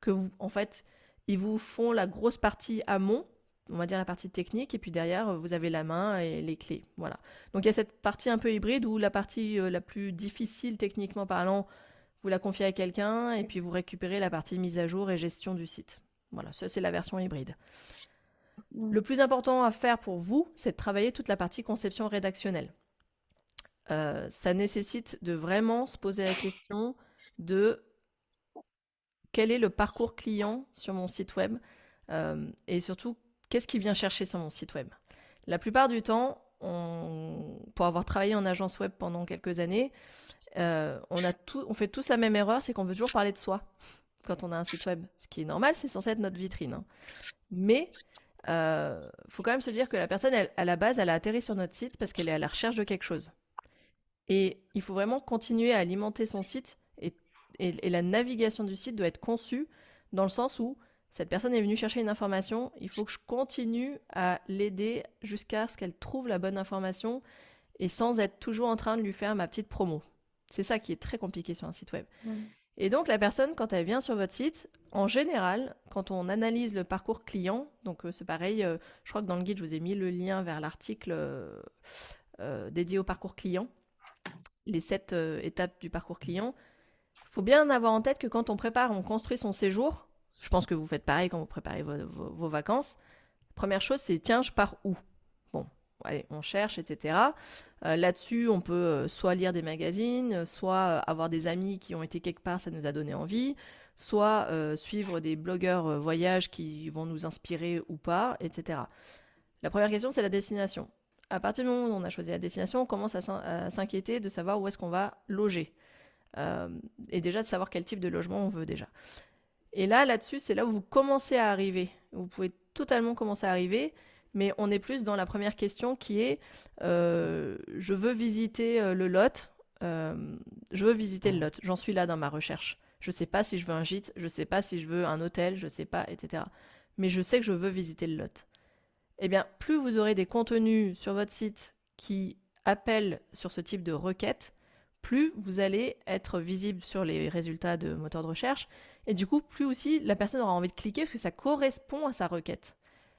que en fait, ils vous font la grosse partie amont, on va dire la partie technique, et puis derrière, vous avez la main et les clés. Voilà. Donc il y a cette partie un peu hybride où la partie la plus difficile techniquement parlant, vous la confiez à quelqu'un, et puis vous récupérez la partie mise à jour et gestion du site. Voilà, ça c'est la version hybride. Le plus important à faire pour vous, c'est de travailler toute la partie conception rédactionnelle. Ça nécessite de vraiment se poser la question de quel est le parcours client sur mon site web et surtout qu'est-ce qu'il vient chercher sur mon site web. La plupart du temps, pour avoir travaillé en agence web pendant quelques années, on fait tous la même erreur, c'est qu'on veut toujours parler de soi quand on a un site web. Ce qui est normal, c'est censé être notre vitrine. Hein. Mais faut quand même se dire que la personne, à la base, elle a atterri sur notre site parce qu'elle est à la recherche de quelque chose. Et il faut vraiment continuer à alimenter son site et la navigation du site doit être conçue dans le sens où cette personne est venue chercher une information, il faut que je continue à l'aider jusqu'à ce qu'elle trouve la bonne information et sans être toujours en train de lui faire ma petite promo. C'est ça qui est très compliqué sur un site web. Et donc la personne, quand elle vient sur votre site, en général, quand on analyse le parcours client, donc c'est pareil, je crois que dans le guide, je vous ai mis le lien vers l'article dédié au parcours client, les 7 étapes du parcours client. Il faut bien avoir en tête que quand on construit son séjour, je pense que vous faites pareil quand vous préparez vos vacances, première chose, c'est tiens, je pars où? Bon, allez, on cherche, etc. Là-dessus, on peut soit lire des magazines, soit avoir des amis qui ont été quelque part, ça nous a donné envie, soit suivre des blogueurs voyage qui vont nous inspirer ou pas, etc. La première question, c'est la destination. À partir du moment où on a choisi la destination, on commence à s'inquiéter de savoir où est-ce qu'on va loger. Et déjà de savoir quel type de logement on veut déjà. Et là-dessus, c'est là où vous commencez à arriver. Vous pouvez totalement commencer à arriver, mais on est plus dans la première question qui est je veux visiter le Lot, je veux visiter le Lot, j'en suis là dans ma recherche. Je ne sais pas si je veux un gîte, je ne sais pas si je veux un hôtel, je ne sais pas, etc. Mais je sais que je veux visiter le Lot. Eh bien, plus vous aurez des contenus sur votre site qui appellent sur ce type de requête, plus vous allez être visible sur les résultats de moteur de recherche, et du coup, plus aussi la personne aura envie de cliquer parce que ça correspond à sa requête.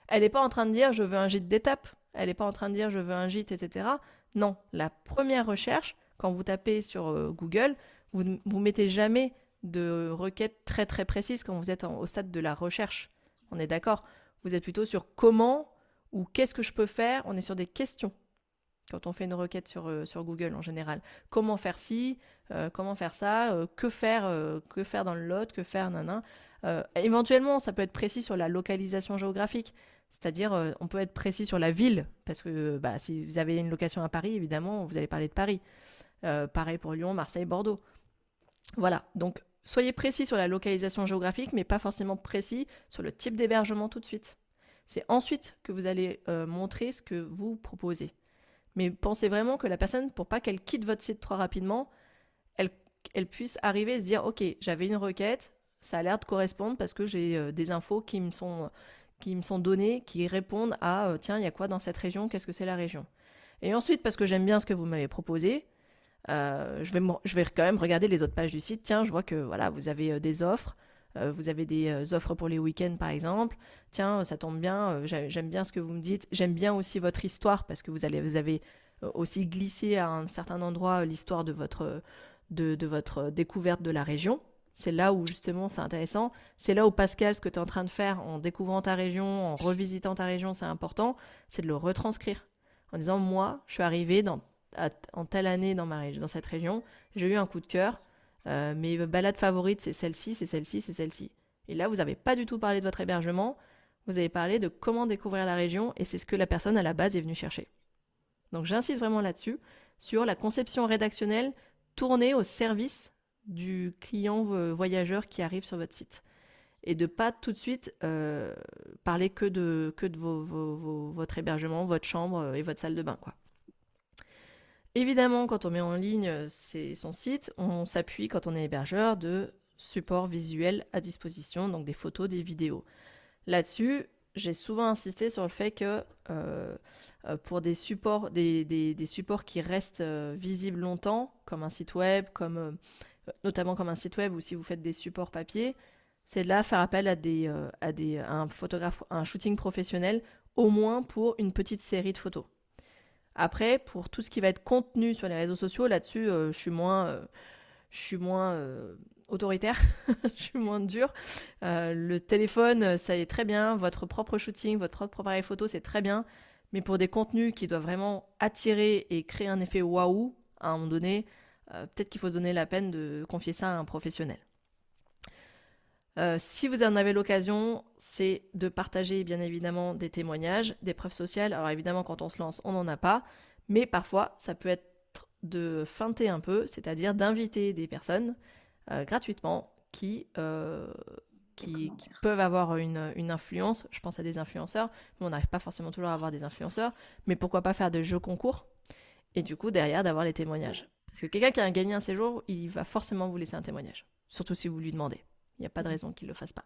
Elle n'est pas en train de dire je veux un gîte d'étape, elle n'est pas en train de dire je veux un gîte, etc. Non, la première recherche, quand vous tapez sur Google, vous ne mettez jamais de requête très très précise quand vous êtes au stade de la recherche. On est d'accord? Vous êtes plutôt sur comment ou qu'est-ce que je peux faire? On est sur des questions quand on fait une requête sur Google en général. Comment faire ci, comment faire ça, que faire dans le lot, que faire, nanan. Éventuellement, ça peut être précis sur la localisation géographique. C'est-à-dire, on peut être précis sur la ville, parce que si vous avez une location à Paris, évidemment, vous allez parler de Paris. Pareil pour Lyon, Marseille, Bordeaux. Voilà, donc soyez précis sur la localisation géographique, mais pas forcément précis sur le type d'hébergement tout de suite. C'est ensuite que vous allez montrer ce que vous proposez. Mais pensez vraiment que la personne, pour pas qu'elle quitte votre site trop rapidement, elle puisse arriver et se dire « Ok, j'avais une requête, ça a l'air de correspondre parce que j'ai des infos qui me sont données, qui répondent à tiens, il y a quoi dans cette région, qu'est-ce que c'est la région ?» Et ensuite, parce que j'aime bien ce que vous m'avez proposé, je vais quand même regarder les autres pages du site. Tiens, je vois que voilà, vous avez des offres. Vous avez des offres pour les week-ends, par exemple. Tiens, ça tombe bien, j'aime bien ce que vous me dites. J'aime bien aussi votre histoire, parce que vous avez aussi glissé à un certain endroit l'histoire de votre découverte de la région. C'est là où, justement, c'est intéressant. C'est là où, Pascal, ce que tu es en train de faire en découvrant ta région, en revisitant ta région, c'est important, c'est de le retranscrire. En disant, moi, je suis arrivé en telle année dans cette région, j'ai eu un coup de cœur, mes balades favorites, c'est celle-ci, c'est celle-ci, c'est celle-ci. Et là, vous n'avez pas du tout parlé de votre hébergement, vous avez parlé de comment découvrir la région, et c'est ce que la personne à la base est venue chercher. Donc j'insiste vraiment là-dessus, sur la conception rédactionnelle tournée au service du client voyageur qui arrive sur votre site. Et de pas tout de suite parler que de votre hébergement, votre chambre et votre salle de bain, quoi. Évidemment, quand on met en ligne son site, on s'appuie, quand on est hébergeur, de supports visuels à disposition, donc des photos, des vidéos. Là-dessus, j'ai souvent insisté sur le fait que pour des supports, des supports qui restent visibles longtemps, comme un site web, notamment comme un site web ou si vous faites des supports papier, c'est de là faire appel à un photographe, un shooting professionnel, au moins pour une petite série de photos. Après, pour tout ce qui va être contenu sur les réseaux sociaux, là-dessus, je suis moins autoritaire, je suis moins dure. Le téléphone, ça est très bien. Votre propre shooting, votre propre appareil photo, c'est très bien. Mais pour des contenus qui doivent vraiment attirer et créer un effet waouh, à un moment donné, peut-être qu'il faut se donner la peine de confier ça à un professionnel. Si vous en avez l'occasion, c'est de partager bien évidemment des témoignages, des preuves sociales. Alors évidemment, quand on se lance, on n'en a pas, mais parfois, ça peut être de feinter un peu, c'est-à-dire d'inviter des personnes gratuitement qui peuvent avoir une influence. Je pense à des influenceurs, mais on n'arrive pas forcément toujours à avoir des influenceurs, mais pourquoi pas faire des jeux concours et du coup, derrière, d'avoir les témoignages. Parce que quelqu'un qui a gagné un séjour, il va forcément vous laisser un témoignage, surtout si vous lui demandez. Il n'y a pas de raison qu'il ne le fasse pas.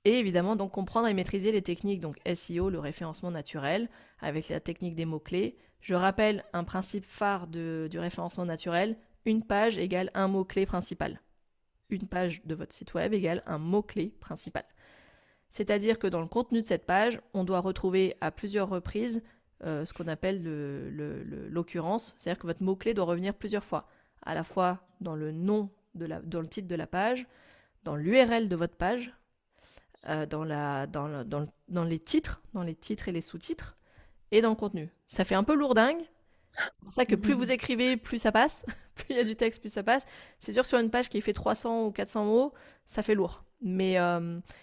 Et évidemment, donc comprendre et maîtriser les techniques, donc SEO, le référencement naturel, avec la technique des mots-clés. Je rappelle un principe phare du référencement naturel, une page égale un mot-clé principal. Une page de votre site web égale un mot-clé principal. C'est-à-dire que dans le contenu de cette page, on doit retrouver à plusieurs reprises ce qu'on appelle l'occurrence, c'est-à-dire que votre mot-clé doit revenir plusieurs fois, à la fois dans le nom dans le titre de la page, dans l'URL de votre page, dans les titres et les sous-titres, et dans le contenu. Ça fait un peu lourdingue. C'est pour ça que plus vous écrivez, plus ça passe. Plus il y a du texte, plus ça passe. C'est sûr que sur une page qui fait 300 ou 400 mots, ça fait lourd. Mais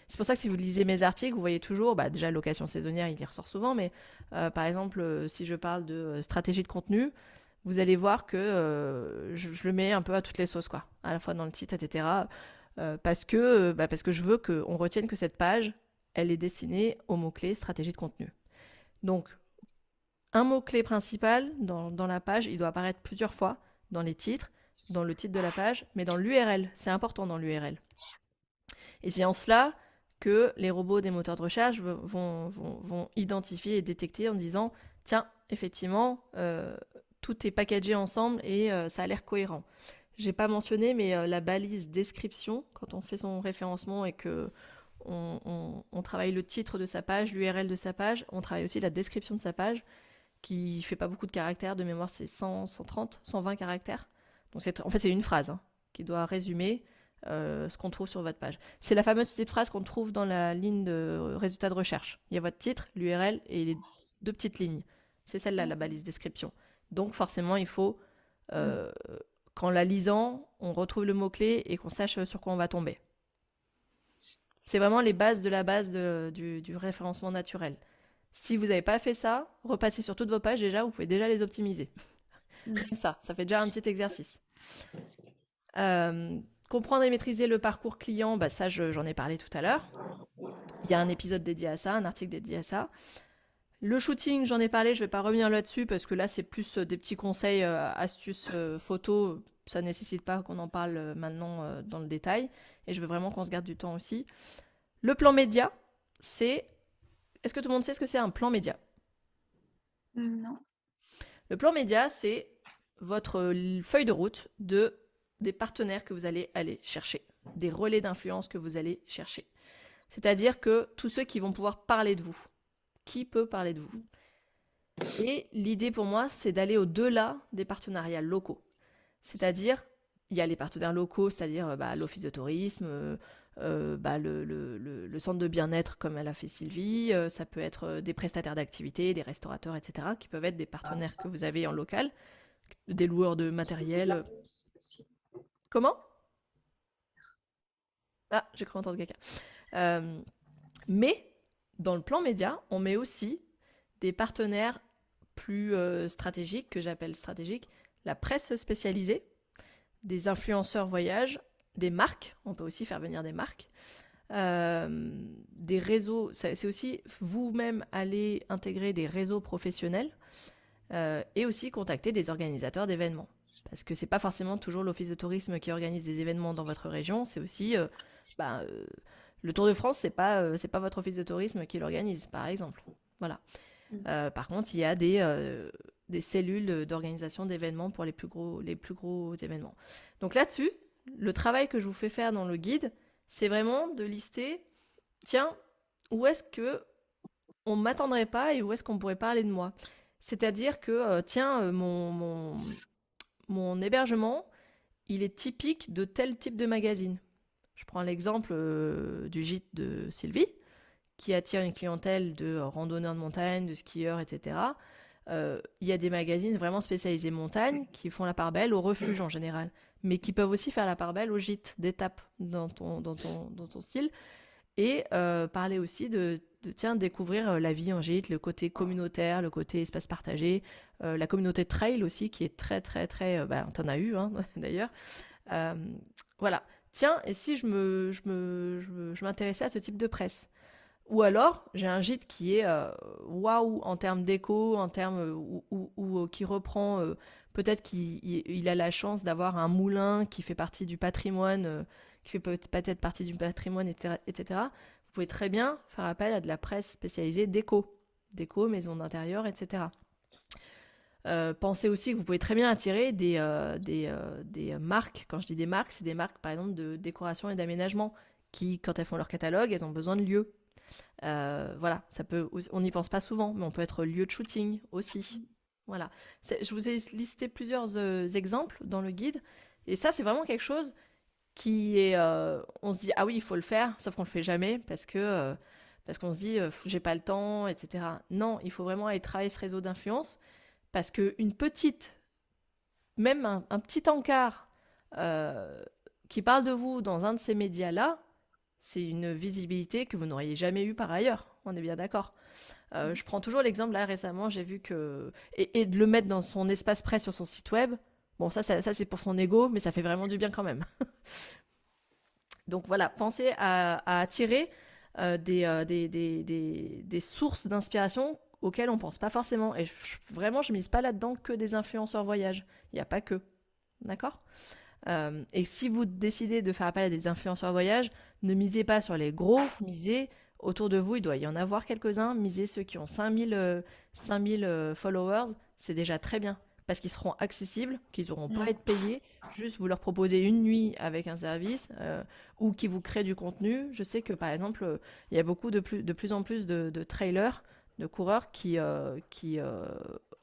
c'est pour ça que si vous lisez mes articles, vous voyez toujours, déjà location saisonnière, il y ressort souvent, mais par exemple, si je parle de stratégie de contenu, vous allez voir que je le mets un peu à toutes les sauces, quoi, à la fois dans le titre, etc. Parce que je veux qu'on retienne que cette page, elle est destinée aux mots-clés stratégie de contenu. Donc, un mot-clé principal dans la page, il doit apparaître plusieurs fois dans les titres, dans le titre de la page, mais dans l'URL. C'est important dans l'URL. Et c'est en cela que les robots des moteurs de recherche vont identifier et détecter en disant « Tiens, effectivement, tout est packagé ensemble et ça a l'air cohérent. » J'ai pas mentionné, mais la balise description, quand on fait son référencement et que on travaille le titre de sa page, l'URL de sa page, on travaille aussi la description de sa page, qui fait pas beaucoup de caractères, de mémoire c'est 100, 130, 120 caractères. Donc en fait c'est une phrase qui doit résumer ce qu'on trouve sur votre page. C'est la fameuse petite phrase qu'on trouve dans la ligne de résultats de recherche. Il y a votre titre, l'URL et les 2 petites lignes. C'est celle-là, la balise description. Donc forcément, il faut, qu'en la lisant, on retrouve le mot-clé et qu'on sache sur quoi on va tomber. C'est vraiment les bases de la base du référencement naturel. Si vous n'avez pas fait ça, repassez sur toutes vos pages déjà, vous pouvez déjà les optimiser. Ça fait déjà un petit exercice. Comprendre et maîtriser le parcours client, ça j'en ai parlé tout à l'heure. Il y a un épisode dédié à ça, un article dédié à ça. Le shooting, j'en ai parlé, je ne vais pas revenir là-dessus parce que là c'est plus des petits conseils, astuces, photos. Ça ne nécessite pas qu'on en parle maintenant dans le détail. Et je veux vraiment qu'on se garde du temps aussi. Le plan média, c'est... Est-ce que tout le monde sait ce que c'est un plan média? Non. Le plan média, c'est votre feuille de route des partenaires que vous allez aller chercher, des relais d'influence que vous allez chercher. C'est-à-dire que tous ceux qui vont pouvoir parler de vous. Qui peut parler de vous? Et l'idée pour moi, c'est d'aller au-delà des partenariats locaux. C'est-à-dire, il y a les partenaires locaux, c'est-à-dire l'office de tourisme, le centre de bien-être comme elle a fait Sylvie, ça peut être des prestataires d'activités, des restaurateurs, etc., qui peuvent être des partenaires que vous avez en local, des loueurs de matériel. Comment? Ah, j'ai cru entendre quelqu'un. Mais dans le plan média, on met aussi des partenaires plus stratégiques, que j'appelle stratégiques, la presse spécialisée, des influenceurs voyage, des marques, on peut aussi faire venir des marques, des réseaux, c'est aussi vous-même aller intégrer des réseaux professionnels et aussi contacter des organisateurs d'événements. Parce que c'est pas forcément toujours l'office de tourisme qui organise des événements dans votre région, c'est aussi le Tour de France, c'est pas votre office de tourisme qui l'organise, par exemple. Voilà. Par contre, il y a des cellules d'organisation d'événements pour les plus gros événements. Donc là-dessus, le travail que je vous fais faire dans le guide, c'est vraiment de lister, tiens, où est-ce que on m'attendrait pas et où est-ce qu'on pourrait parler de moi. C'est-à-dire que, mon hébergement, il est typique de tel type de magazine. Je prends l'exemple du gîte de Sylvie, qui attire une clientèle de randonneurs de montagne, de skieurs, etc. Il y a des magazines vraiment spécialisés montagne qui font la part belle au refuge en général, mais qui peuvent aussi faire la part belle au gîte, d'étape dans ton style, et parler aussi de découvrir la vie en gîte, le côté communautaire, le côté espace partagé, la communauté trail aussi, qui est très, très, très... t'en as eu, d'ailleurs. Voilà. Tiens, et si je m'intéressais à ce type de presse? Ou alors, j'ai un gîte qui est waouh en termes d'éco, en termes qui reprend, peut-être qu'il a la chance d'avoir un moulin qui fait partie du patrimoine, qui fait peut-être partie du patrimoine, etc. Vous pouvez très bien faire appel à de la presse spécialisée déco, maison d'intérieur, etc. Pensez aussi que vous pouvez très bien attirer des marques. Quand je dis des marques, c'est des marques, par exemple, de décoration et d'aménagement, qui, quand elles font leur catalogue, elles ont besoin de lieux. Voilà, on n'y pense pas souvent, mais on peut être lieu de shooting aussi. Voilà. Je vous ai listé plusieurs exemples dans le guide, et ça, c'est vraiment quelque chose qui est... on se dit, ah oui, il faut le faire, sauf qu'on le fait jamais, parce qu'on se dit, j'ai pas le temps, etc. Non, il faut vraiment aller travailler ce réseau d'influence, parce qu'une petite, même un petit encart qui parle de vous dans un de ces médias-là, c'est une visibilité que vous n'auriez jamais eue par ailleurs, on est bien d'accord. Je prends toujours l'exemple, là récemment, j'ai vu que... Et de le mettre dans son espace presse sur son site web, bon, ça c'est pour son ego, mais ça fait vraiment du bien quand même. Donc voilà, pensez à attirer des sources d'inspiration auxquelles on pense pas forcément. Et vraiment, je mise pas là-dedans que des influenceurs voyage. Il n'y a pas que. D'accord ? Et si vous décidez de faire appel à des influenceurs voyage, ne misez pas sur les gros, misez autour de vous, il doit y en avoir quelques-uns, misez ceux qui ont 5000 followers, c'est déjà très bien. Parce qu'ils seront accessibles, qu'ils n'auront pas à être payés, juste vous leur proposez une nuit avec un service ou qui vous crée du contenu. Je sais que par exemple, il y a beaucoup de plus en plus de trailers, de coureurs qui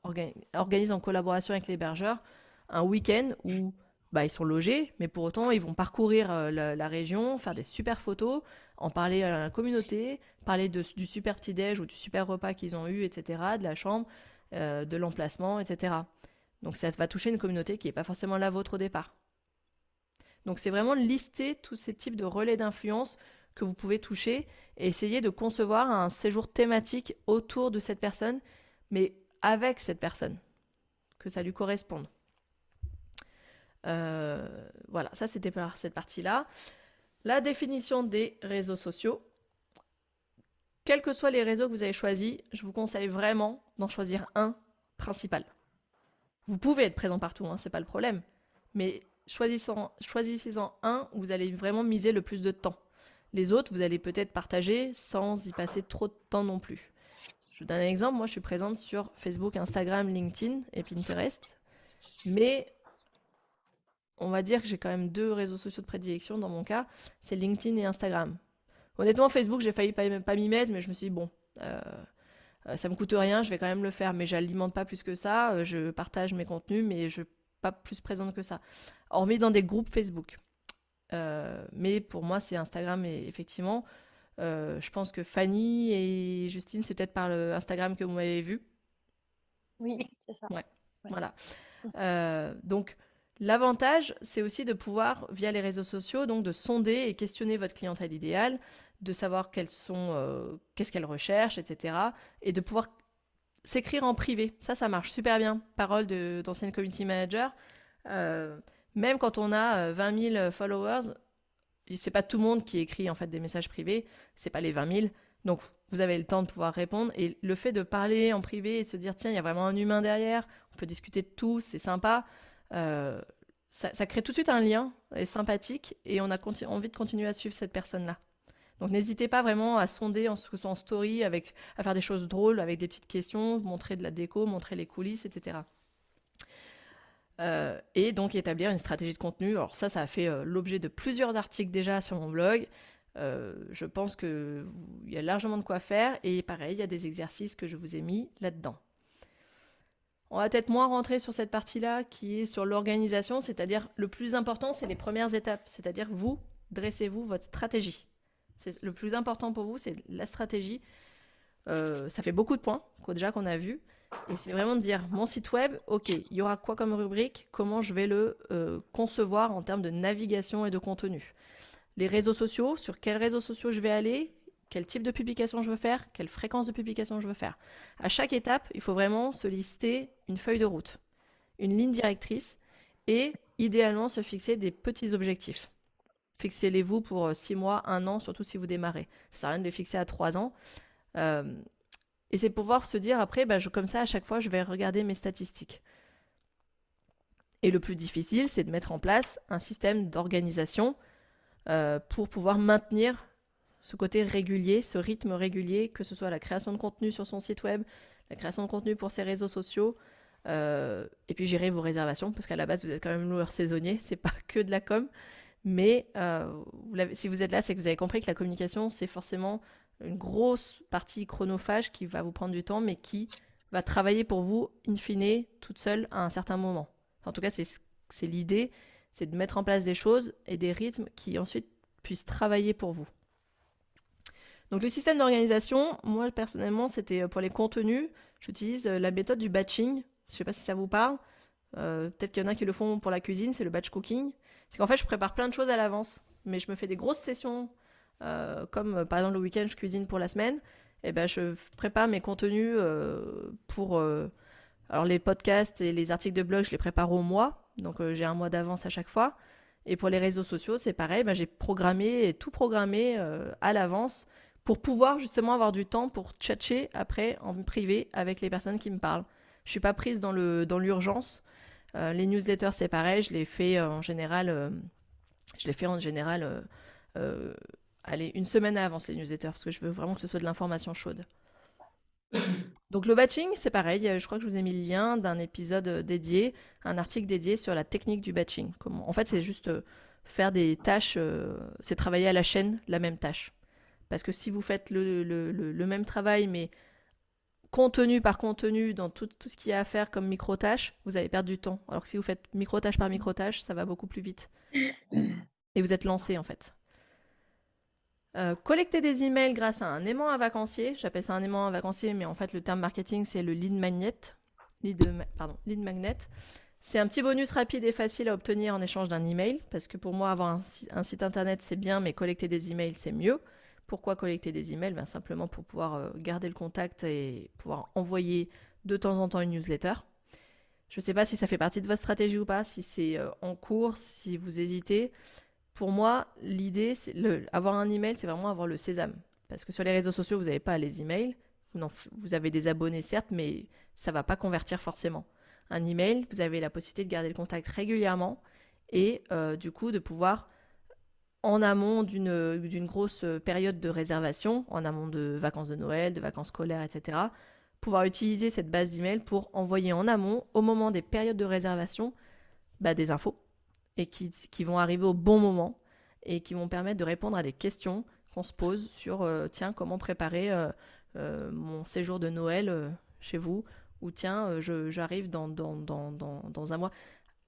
organisent en collaboration avec l'hébergeur un week-end où bah, ils sont logés, mais pour autant, ils vont parcourir la région, faire des super photos, en parler à la communauté, parler du super petit-déj ou du super repas qu'ils ont eu, etc., de la chambre, de l'emplacement, etc. Donc ça va toucher une communauté qui n'est pas forcément la vôtre au départ. Donc c'est vraiment lister tous ces types de relais d'influence que vous pouvez toucher et essayer de concevoir un séjour thématique autour de cette personne, mais avec cette personne, que ça lui corresponde. Voilà, ça c'était par cette partie-là. La définition des réseaux sociaux. Quels que soient les réseaux que vous avez choisis, je vous conseille vraiment d'en choisir un principal. Vous pouvez être présent partout, hein, c'est pas le problème. Mais choisissez-en un où vous allez vraiment miser le plus de temps. Les autres, vous allez peut-être partager sans y passer trop de temps non plus. Je vous donne un exemple. Moi, je suis présente sur Facebook, Instagram, LinkedIn et Pinterest. Mais on va dire que j'ai quand même 2 réseaux sociaux de prédilection dans mon cas, c'est LinkedIn et Instagram. Honnêtement, Facebook, j'ai failli pas m'y mettre, mais je me suis dit, bon, ça me coûte rien, je vais quand même le faire, mais j'alimente pas plus que ça, je partage mes contenus, mais je suis pas plus présente que ça. Hormis dans des groupes Facebook. Mais pour moi, c'est Instagram, et effectivement, je pense que Fanny et Justine, c'est peut-être par le Instagram que vous m'avez vu. Oui, c'est ça. Ouais, voilà. Donc, l'avantage, c'est aussi de pouvoir, via les réseaux sociaux, donc de sonder et questionner votre clientèle idéale, de savoir qu'est-ce qu'elle recherche, etc. Et de pouvoir s'écrire en privé. Ça marche super bien. Parole d'ancienne community manager. Même quand on a 20 000 followers, c'est pas tout le monde qui écrit en fait des messages privés. C'est pas les 20 000. Donc, vous avez le temps de pouvoir répondre. Et le fait de parler en privé et de se dire, tiens, il y a vraiment un humain derrière, on peut discuter de tout, c'est sympa. Ça crée tout de suite un lien et sympathique et on a envie de continuer à suivre cette personne-là. Donc n'hésitez pas vraiment à sonder que ce soit en story, à faire des choses drôles avec des petites questions, montrer de la déco, montrer les coulisses, etc. Et donc établir une stratégie de contenu. Alors ça a fait l'objet de plusieurs articles déjà sur mon blog. Je pense qu'il y a largement de quoi faire et pareil, il y a des exercices que je vous ai mis là-dedans. On va peut-être moins rentrer sur cette partie-là qui est sur l'organisation, c'est-à-dire le plus important, c'est les premières étapes. C'est-à-dire vous, dressez-vous votre stratégie. Le plus important pour vous, c'est la stratégie. Ça fait beaucoup de points déjà qu'on a vu. Et c'est vraiment de dire, mon site web, ok, il y aura quoi comme rubrique, comment je vais le concevoir en termes de navigation et de contenu. Les réseaux sociaux, sur quels réseaux sociaux je vais aller, quel type de publication je veux faire, quelle fréquence de publication je veux faire. À chaque étape, il faut vraiment se lister une feuille de route, une ligne directrice et idéalement se fixer des petits objectifs. Fixez-les-vous pour 6 mois, 1 an, surtout si vous démarrez. Ça ne sert à rien de les fixer à 3 ans. Et c'est pouvoir se dire après, comme ça, à chaque fois, je vais regarder mes statistiques. Et le plus difficile, c'est de mettre en place un système d'organisation pour pouvoir maintenir ce côté régulier, ce rythme régulier, que ce soit la création de contenu sur son site web, la création de contenu pour ses réseaux sociaux, et puis gérer vos réservations, parce qu'à la base, vous êtes quand même loueur saisonnier, c'est pas que de la com. Mais si vous êtes là, c'est que vous avez compris que la communication, c'est forcément une grosse partie chronophage qui va vous prendre du temps, mais qui va travailler pour vous, in fine, toute seule à un certain moment. En tout cas, c'est l'idée, c'est de mettre en place des choses et des rythmes qui ensuite puissent travailler pour vous. Donc le système d'organisation, moi personnellement, c'était pour les contenus, j'utilise la méthode du batching. Je ne sais pas si ça vous parle. Peut-être qu'il y en a qui le font pour la cuisine, c'est le batch cooking. C'est qu'en fait, je prépare plein de choses à l'avance, mais je me fais des grosses sessions, comme par exemple le week-end, je cuisine pour la semaine. Et je prépare mes contenus pour... alors les podcasts et les articles de blog, je les prépare au mois, donc j'ai un mois d'avance à chaque fois. Et pour les réseaux sociaux, c'est pareil, j'ai tout programmé à l'avance pour pouvoir justement avoir du temps pour tchatcher après en privé avec les personnes qui me parlent. Je suis pas prise dans l'urgence. Les newsletters, c'est pareil, je les fais en général, allez, une semaine à avance les newsletters, parce que je veux vraiment que ce soit de l'information chaude. Donc le batching, c'est pareil, je crois que je vous ai mis le lien d'un épisode dédié, un article dédié sur la technique du batching. En fait, c'est juste faire des tâches, c'est travailler à la chaîne la même tâche. Parce que si vous faites le même travail, mais contenu par contenu, dans tout ce qu'il y a à faire comme micro-tâches, vous allez perdre du temps. Alors que si vous faites micro-tâche par micro-tâche, ça va beaucoup plus vite. Et vous êtes lancé en fait. Collecter des emails grâce à un aimant à vacancier. J'appelle ça un aimant à vacancier, mais en fait le terme marketing c'est le lead magnet. Lead magnet. C'est un petit bonus rapide et facile à obtenir en échange d'un email, parce que pour moi avoir un site internet c'est bien, mais collecter des emails c'est mieux. Pourquoi collecter des emails? Simplement pour pouvoir garder le contact et pouvoir envoyer de temps en temps une newsletter. Je ne sais pas si ça fait partie de votre stratégie ou pas, si c'est en cours, si vous hésitez. Pour moi, l'idée, c'est avoir un email, c'est vraiment avoir le sésame. Parce que sur les réseaux sociaux, vous n'avez pas les emails. Vous avez des abonnés, certes, mais ça ne va pas convertir forcément. Un email, vous avez la possibilité de garder le contact régulièrement et du coup de pouvoir, en amont d'une grosse période de réservation, en amont de vacances de Noël, de vacances scolaires, etc., pouvoir utiliser cette base d'email pour envoyer en amont, au moment des périodes de réservation, des infos et qui vont arriver au bon moment et qui vont permettre de répondre à des questions qu'on se pose sur comment préparer mon séjour de Noël chez vous, ou j'arrive dans un mois.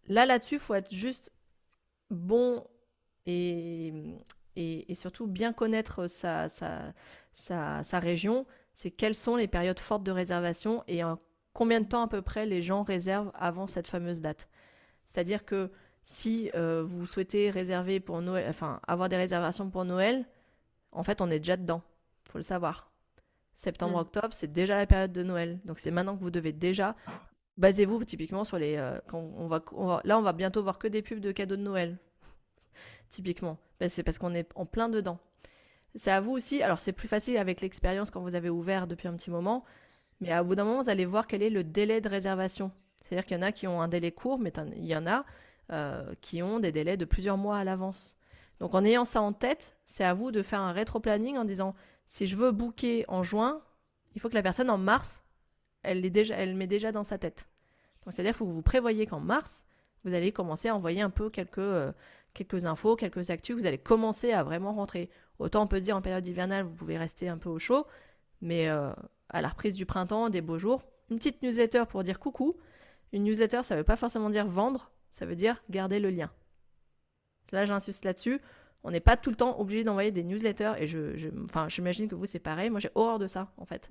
Là-dessus, il faut être juste bon et surtout bien connaître sa région. C'est quelles sont les périodes fortes de réservation et combien de temps à peu près les gens réservent avant cette fameuse date. C'est-à-dire que si vous souhaitez réserver pour Noël, avoir des réservations pour Noël, en fait, on est déjà dedans. Il faut le savoir. Septembre-octobre, c'est déjà la période de Noël. Donc, c'est maintenant que vous devez déjà... Basez-vous typiquement sur les... là, on va bientôt voir que des pubs de cadeaux de Noël. Typiquement. C'est parce qu'on est en plein dedans. C'est à vous aussi. Alors, c'est plus facile avec l'expérience quand vous avez ouvert depuis un petit moment. Mais à bout d'un moment, vous allez voir quel est le délai de réservation. C'est-à-dire qu'il y en a qui ont un délai court, mais il y en a qui ont des délais de plusieurs mois à l'avance. Donc en ayant ça en tête, c'est à vous de faire un rétro-planning en disant, si je veux booker en juin, il faut que la personne en mars, elle met déjà dans sa tête. Donc c'est-à-dire qu'il faut que vous prévoyez qu'en mars, vous allez commencer à envoyer un peu quelques infos, quelques actus, vous allez commencer à vraiment rentrer. Autant on peut dire en période hivernale, vous pouvez rester un peu au chaud, mais à la reprise du printemps, des beaux jours, une petite newsletter pour dire coucou. Une newsletter, ça ne veut pas forcément dire vendre, ça veut dire garder le lien. Là, j'insiste là-dessus. On n'est pas tout le temps obligé d'envoyer des newsletters. Et j'imagine que vous, c'est pareil. Moi, j'ai horreur de ça, en fait.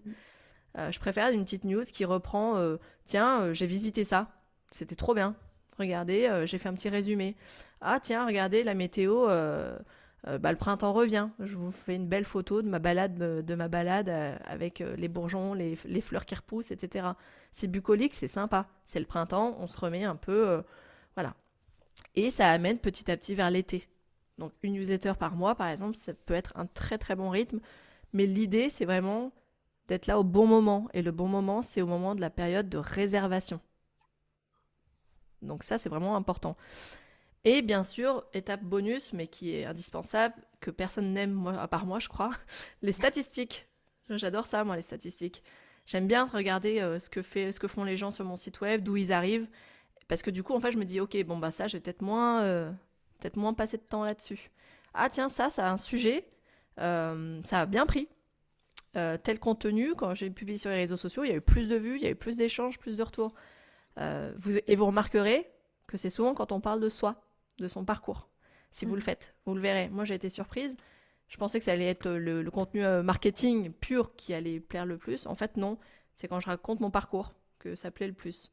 Je préfère une petite news qui reprend j'ai visité ça. C'était trop bien. Regardez, j'ai fait un petit résumé. Ah, tiens, regardez, la météo, le printemps revient. Je vous fais une belle photo de ma balade avec les bourgeons, les fleurs qui repoussent, etc. C'est bucolique, c'est sympa. C'est le printemps, on se remet un peu... voilà. Et ça amène petit à petit vers l'été. Donc une newsletter par mois, par exemple, ça peut être un très très bon rythme. Mais l'idée, c'est vraiment d'être là au bon moment. Et le bon moment, c'est au moment de la période de réservation. Donc ça, c'est vraiment important. Et bien sûr, étape bonus, mais qui est indispensable, que personne n'aime, à part moi, je crois, les statistiques. J'adore ça, moi, les statistiques. J'aime bien regarder ce que font les gens sur mon site web, d'où ils arrivent. Parce que du coup, en fait, je me dis, ok, ça, je vais peut-être moins passer de temps là-dessus. Ah tiens, ça a un sujet, ça a bien pris. Tel contenu, quand j'ai publié sur les réseaux sociaux, il y a eu plus de vues, il y a eu plus d'échanges, plus de retours. Et vous remarquerez que c'est souvent quand on parle de soi, de son parcours. Si vous le faites, vous le verrez. Moi, j'ai été surprise. Je pensais que ça allait être le contenu marketing pur qui allait plaire le plus. En fait, non. C'est quand je raconte mon parcours que ça plaît le plus.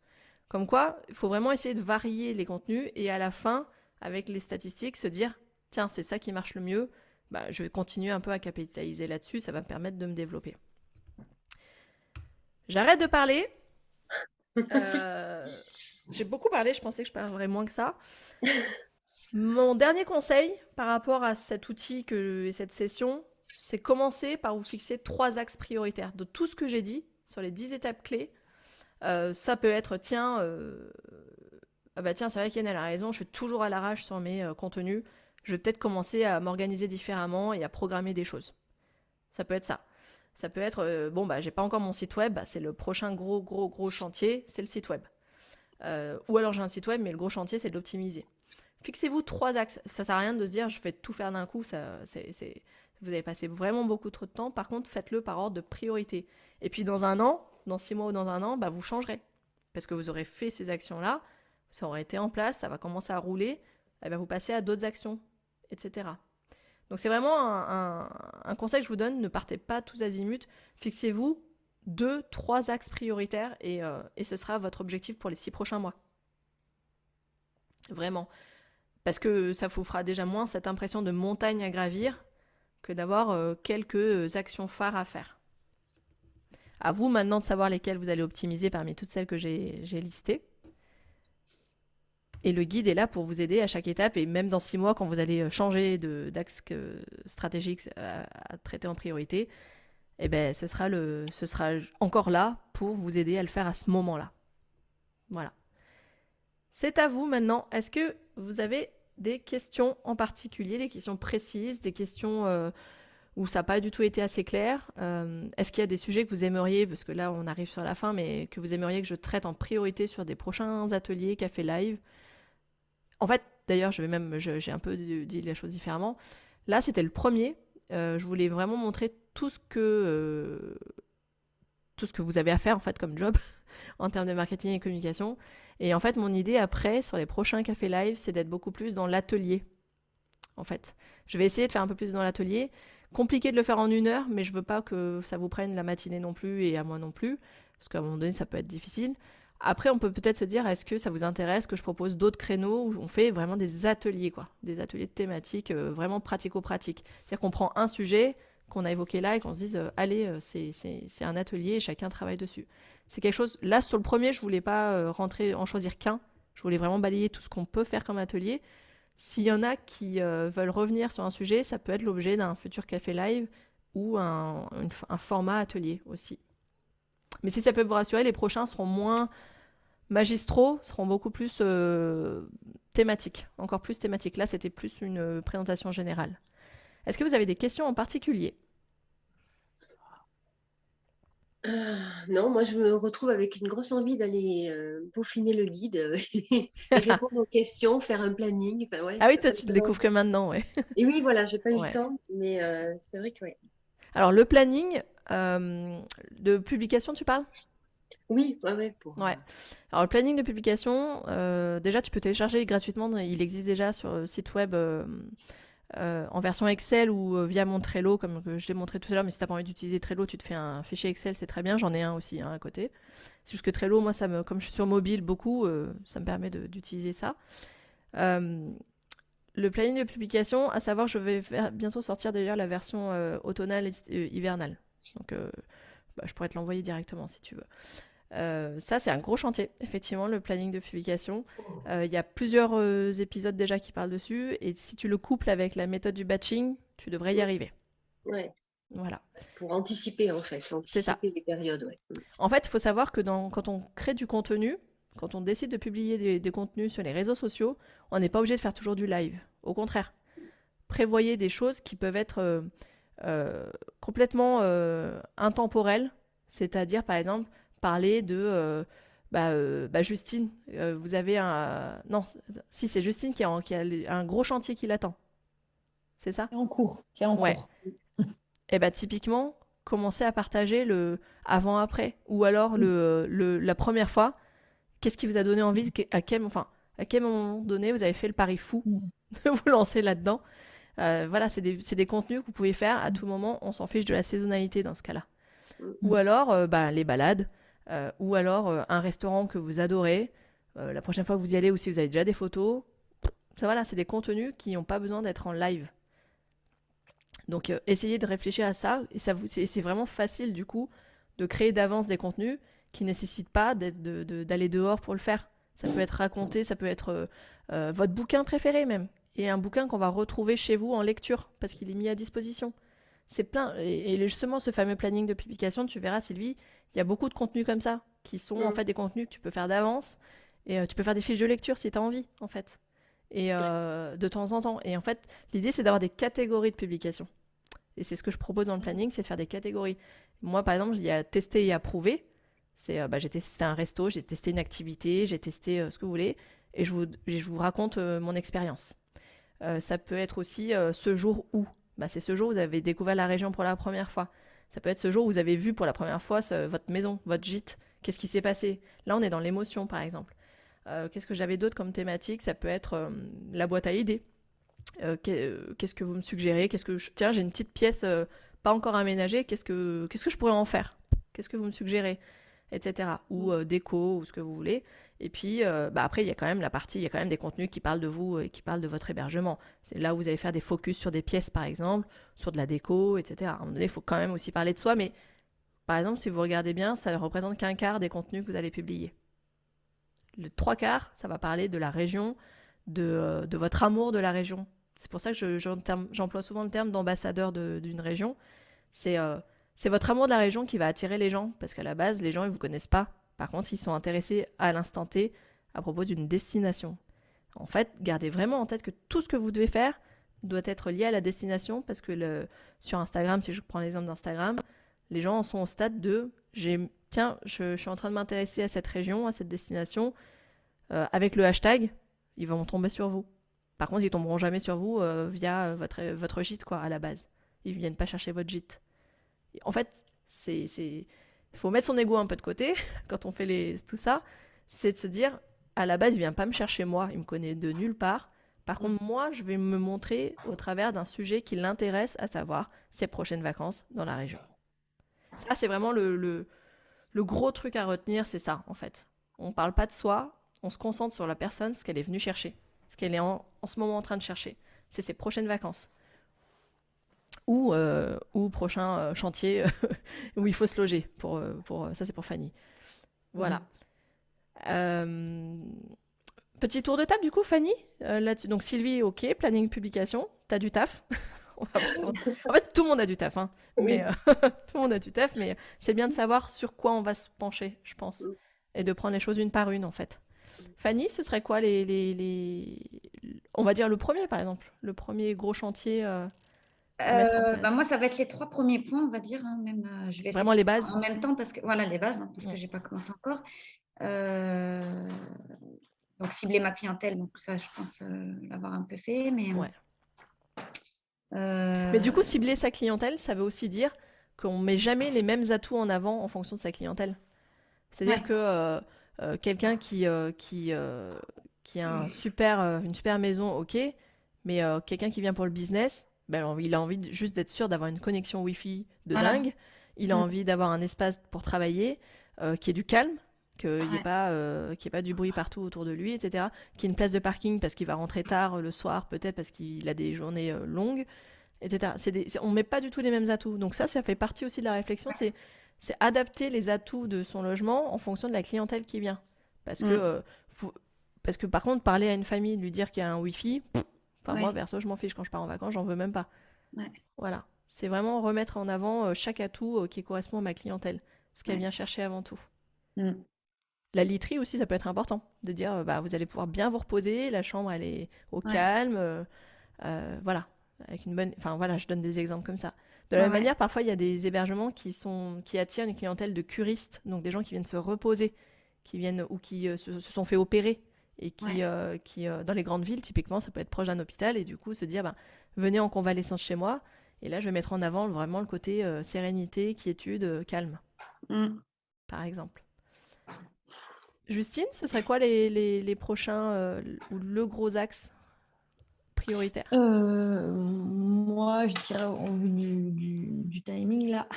Comme quoi, il faut vraiment essayer de varier les contenus et à la fin, avec les statistiques, se dire « Tiens, c'est ça qui marche le mieux. Je vais continuer un peu à capitaliser là-dessus. Ça va me permettre de me développer. » J'arrête de parler. J'ai beaucoup parlé. Je pensais que je parlerais moins que ça. Mon dernier conseil par rapport à cet outil et cette session, c'est commencer par vous fixer 3 axes prioritaires. De tout ce que j'ai dit, sur les 10 étapes clés, ça peut être, tiens, ah bah tiens, c'est vrai qu'Yann elle a raison, je suis toujours à l'arrache sur mes contenus, je vais peut-être commencer à m'organiser différemment et à programmer des choses. Ça peut être ça. Ça peut être, bon, bah j'ai pas encore mon site web, bah, c'est le prochain gros chantier, c'est le site web. Ou alors j'ai un site web, mais le gros chantier, c'est de l'optimiser. Fixez-vous 3 axes. Ça sert à rien de se dire, je vais tout faire d'un coup, vous avez passé vraiment beaucoup trop de temps. Par contre, faites-le par ordre de priorité. Et puis dans un an, dans 6 mois ou dans un an, bah, vous changerez. Parce que vous aurez fait ces actions-là, ça aura été en place, ça va commencer à rouler, et bah, vous passez à d'autres actions, etc. Donc c'est vraiment un conseil que je vous donne, ne partez pas tous azimuts, fixez-vous 2-3 axes prioritaires et ce sera votre objectif pour les 6 prochains mois. Vraiment. Parce que ça vous fera déjà moins cette impression de montagne à gravir que d'avoir quelques actions phares à faire. À vous maintenant de savoir lesquelles vous allez optimiser parmi toutes celles que j'ai listées. Et le guide est là pour vous aider à chaque étape, et même dans 6 mois, quand vous allez changer d'axe stratégique à traiter en priorité, eh ben, ce sera encore là pour vous aider à le faire à ce moment-là. Voilà. C'est à vous maintenant. Est-ce que vous avez des questions en particulier, des questions précises, des questions où ça n'a pas du tout été assez clair? Est-ce qu'il y a des sujets que vous aimeriez, parce que là on arrive sur la fin, mais que vous aimeriez que je traite en priorité sur des prochains ateliers, café live? En fait, d'ailleurs, j'ai un peu dit la chose différemment. Là, c'était le premier. Je voulais vraiment montrer tout ce que vous avez à faire en fait comme job en termes de marketing et communication. Et en fait, mon idée après, sur les prochains cafés live, c'est d'être beaucoup plus dans l'atelier. En fait, je vais essayer de faire un peu plus dans l'atelier. Compliqué de le faire en 1 heure, mais je veux pas que ça vous prenne la matinée non plus et à moi non plus, parce qu'à un moment donné, ça peut être difficile. Après, on peut peut-être se dire, est-ce que ça vous intéresse que je propose d'autres créneaux où on fait vraiment des ateliers, quoi, des ateliers de thématiques vraiment pratico-pratiques. C'est-à-dire qu'on prend un sujet qu'on a évoqué là et qu'on se dise, allez, c'est un atelier et chacun travaille dessus. C'est quelque chose, là, sur le premier, je voulais pas en choisir qu'un. Je voulais vraiment balayer tout ce qu'on peut faire comme atelier. S'il y en a qui veulent revenir sur un sujet, ça peut être l'objet d'un futur café live ou un format atelier aussi. Mais si ça peut vous rassurer, les prochains seront moins magistraux, seront beaucoup plus thématiques, encore plus thématiques. Là, c'était plus une présentation générale. Est-ce que vous avez des questions en particulier? Non, moi je me retrouve avec une grosse envie d'aller peaufiner le guide et répondre aux questions, faire un planning. Enfin, ouais, Ah oui, ça toi, me tu le donne découvres envie. que maintenant, ouais. Et oui, voilà, j'ai pas eu Ouais. le temps, mais c'est vrai que ouais. Alors, le planning de publication, tu parles? Oui, ouais, pour. Ouais. Alors, le planning de publication, déjà, tu peux télécharger gratuitement. Il existe déjà sur le site web en version Excel ou via mon Trello, comme je l'ai montré tout à l'heure. Mais si tu n'as pas envie d'utiliser Trello, tu te fais un fichier Excel, c'est très bien. J'en ai un aussi à côté. C'est juste que Trello, moi, comme je suis sur mobile beaucoup, ça me permet d'utiliser ça. Le planning de publication, à savoir, je vais bientôt sortir d'ailleurs la version automnale et hivernale. Donc, je pourrais te l'envoyer directement si tu veux. Ça, c'est un gros chantier, effectivement, le planning de publication. Il y a plusieurs épisodes déjà qui parlent dessus, et si tu le couples avec la méthode du batching, tu devrais y arriver. Ouais, Voilà, pour anticiper en fait, c'est ça. anticiper les périodes, ouais. En fait, il faut savoir que quand on crée du contenu, quand on décide de publier des contenus sur les réseaux sociaux, on n'est pas obligé de faire toujours du live. Au contraire, prévoyez des choses qui peuvent être complètement intemporelles, c'est-à-dire, par exemple, parler de Justine. Vous avez un... Non, si, c'est Justine qui a un gros chantier qui l'attend. C'est ça? Qui est en Ouais. cours. Et bah typiquement, commencez à partager le avant-après. Ou alors la première fois, qu'est-ce qui vous a donné envie, à quel moment donné vous avez fait le pari fou de vous lancer là-dedans. Voilà, c'est des contenus que vous pouvez faire à tout moment, on s'en fiche de la saisonnalité dans ce cas-là. Ou alors les balades, ou alors un restaurant que vous adorez, la prochaine fois que vous y allez ou si vous avez déjà des photos. Ça, voilà, c'est des contenus qui n'ont pas besoin d'être en live. Donc essayez de réfléchir à ça, et c'est vraiment facile du coup de créer d'avance des contenus qui ne nécessitent pas d'aller dehors pour le faire. Ça peut être raconté, ça peut être votre bouquin préféré même, et un bouquin qu'on va retrouver chez vous en lecture, parce qu'il est mis à disposition. c'est plein. Et justement, ce fameux planning de publication, tu verras, Sylvie, il y a beaucoup de contenus comme ça, qui sont en fait des contenus que tu peux faire d'avance. Et tu peux faire des fiches de lecture si tu as envie, en fait. Et de temps en temps. Et en fait, l'idée, c'est d'avoir des catégories de publication. Et c'est ce que je propose dans le planning, c'est de faire des catégories. Moi, par exemple, il y a tester et approuver. J'ai testé un resto, j'ai testé une activité, j'ai testé ce que vous voulez. Et je vous raconte mon expérience. Ça peut être aussi ce jour où. C'est ce jour où vous avez découvert la région pour la première fois. Ça peut être ce jour où vous avez vu pour la première fois votre maison, votre gîte. Qu'est-ce qui s'est passé? Là, on est dans l'émotion, par exemple. Qu'est-ce que j'avais d'autre comme thématique? Ça peut être la boîte à idées. Qu'est-ce que vous me suggérez? Tiens, j'ai une petite pièce pas encore aménagée. Qu'est-ce que je pourrais en faire? Qu'est-ce que vous me suggérez? Etc. Ou déco, ou ce que vous voulez. Et puis, après, il y a quand même des contenus qui parlent de vous et qui parlent de votre hébergement. C'est là où vous allez faire des focus sur des pièces, par exemple, sur de la déco, etc. À un moment donné, il faut quand même aussi parler de soi, mais par exemple, si vous regardez bien, ça ne représente qu'un quart des contenus que vous allez publier. Le 3/4, ça va parler de la région, de votre amour de la région. C'est pour ça que j'emploie souvent le terme d'ambassadeur d'une région. C'est votre amour de la région qui va attirer les gens, parce qu'à la base, les gens, ils ne vous connaissent pas. Par contre, ils sont intéressés à l'instant T à propos d'une destination. En fait, gardez vraiment en tête que tout ce que vous devez faire doit être lié à la destination, parce que sur Instagram, si je prends l'exemple d'Instagram, les gens en sont au stade de tiens, je suis en train de m'intéresser à cette région, à cette destination, avec le hashtag, ils vont tomber sur vous. Par contre, ils tomberont jamais sur vous via votre gîte, quoi, à la base. Ils viennent pas chercher votre gîte. En fait, il faut mettre son ego un peu de côté quand on fait tout ça. C'est de se dire, à la base, il vient pas me chercher moi, il me connaît de nulle part. Par contre, moi, je vais me montrer au travers d'un sujet qui l'intéresse, à savoir ses prochaines vacances dans la région. Ça, c'est vraiment le gros truc à retenir, c'est ça, en fait. On parle pas de soi, on se concentre sur la personne, ce qu'elle est venue chercher, ce qu'elle est en ce moment en train de chercher. C'est ses prochaines vacances. Ou prochain chantier où il faut se loger. Ça, c'est pour Fanny. Voilà. Petit tour de table, du coup, Fanny, là-dessus. Donc, Sylvie, ok, planning publication, t'as du taf. En fait, tout le monde a du taf, hein. Oui. Mais, tout le monde a du taf, mais c'est bien de savoir sur quoi on va se pencher, je pense, et de prendre les choses une par une, en fait. Fanny, ce serait quoi on va dire le premier, par exemple, le premier gros chantier à mettre en place? Moi, ça va être les 3 premiers points, on va dire. Même, je vais essayer Vraiment de les faire bases. en même temps, parce que voilà, les bases, parce que j'ai pas commencé encore. Donc, cibler ma clientèle, donc ça, je pense l'avoir un peu fait. Mais, Ouais. Mais du coup, cibler sa clientèle, ça veut aussi dire qu'on met jamais les mêmes atouts en avant en fonction de sa clientèle. C'est-à-dire que quelqu'un qui a une super maison, ok, mais quelqu'un qui vient pour le business, il a envie juste d'être sûr d'avoir une connexion Wi-Fi de dingue. Il a envie d'avoir un espace pour travailler qui est du calme, qu'il n'y ait pas du bruit partout autour de lui, etc. Qu'il y ait une place de parking parce qu'il va rentrer tard le soir, peut-être parce qu'il a des journées longues, etc. On ne met pas du tout les mêmes atouts. Donc ça fait partie aussi de la réflexion, c'est adapter les atouts de son logement en fonction de la clientèle qui vient. Parce que par contre, parler à une famille, lui dire qu'il y a un Wi-Fi, moi, perso, je m'en fiche. Quand je pars en vacances, j'en veux même pas. Ouais. Voilà. C'est vraiment remettre en avant chaque atout qui correspond à ma clientèle. Ce qu'elle vient chercher avant tout. La literie aussi, ça peut être important. De dire, vous allez pouvoir bien vous reposer. La chambre, elle est au calme. Voilà. Avec une bonne... Enfin, voilà, je donne des exemples comme ça. De la même manière, parfois, il y a des hébergements qui attirent une clientèle de curistes. Donc, des gens qui viennent se reposer, qui viennent ou qui se sont fait opérer. Et qui dans les grandes villes, typiquement, ça peut être proche d'un hôpital. Et du coup, se dire, venez en convalescence chez moi. Et là, je vais mettre en avant vraiment le côté sérénité, quiétude, calme. Par exemple. Justine, ce serait quoi les prochains ou le gros axe prioritaire? Moi, je dirais au vu du timing là,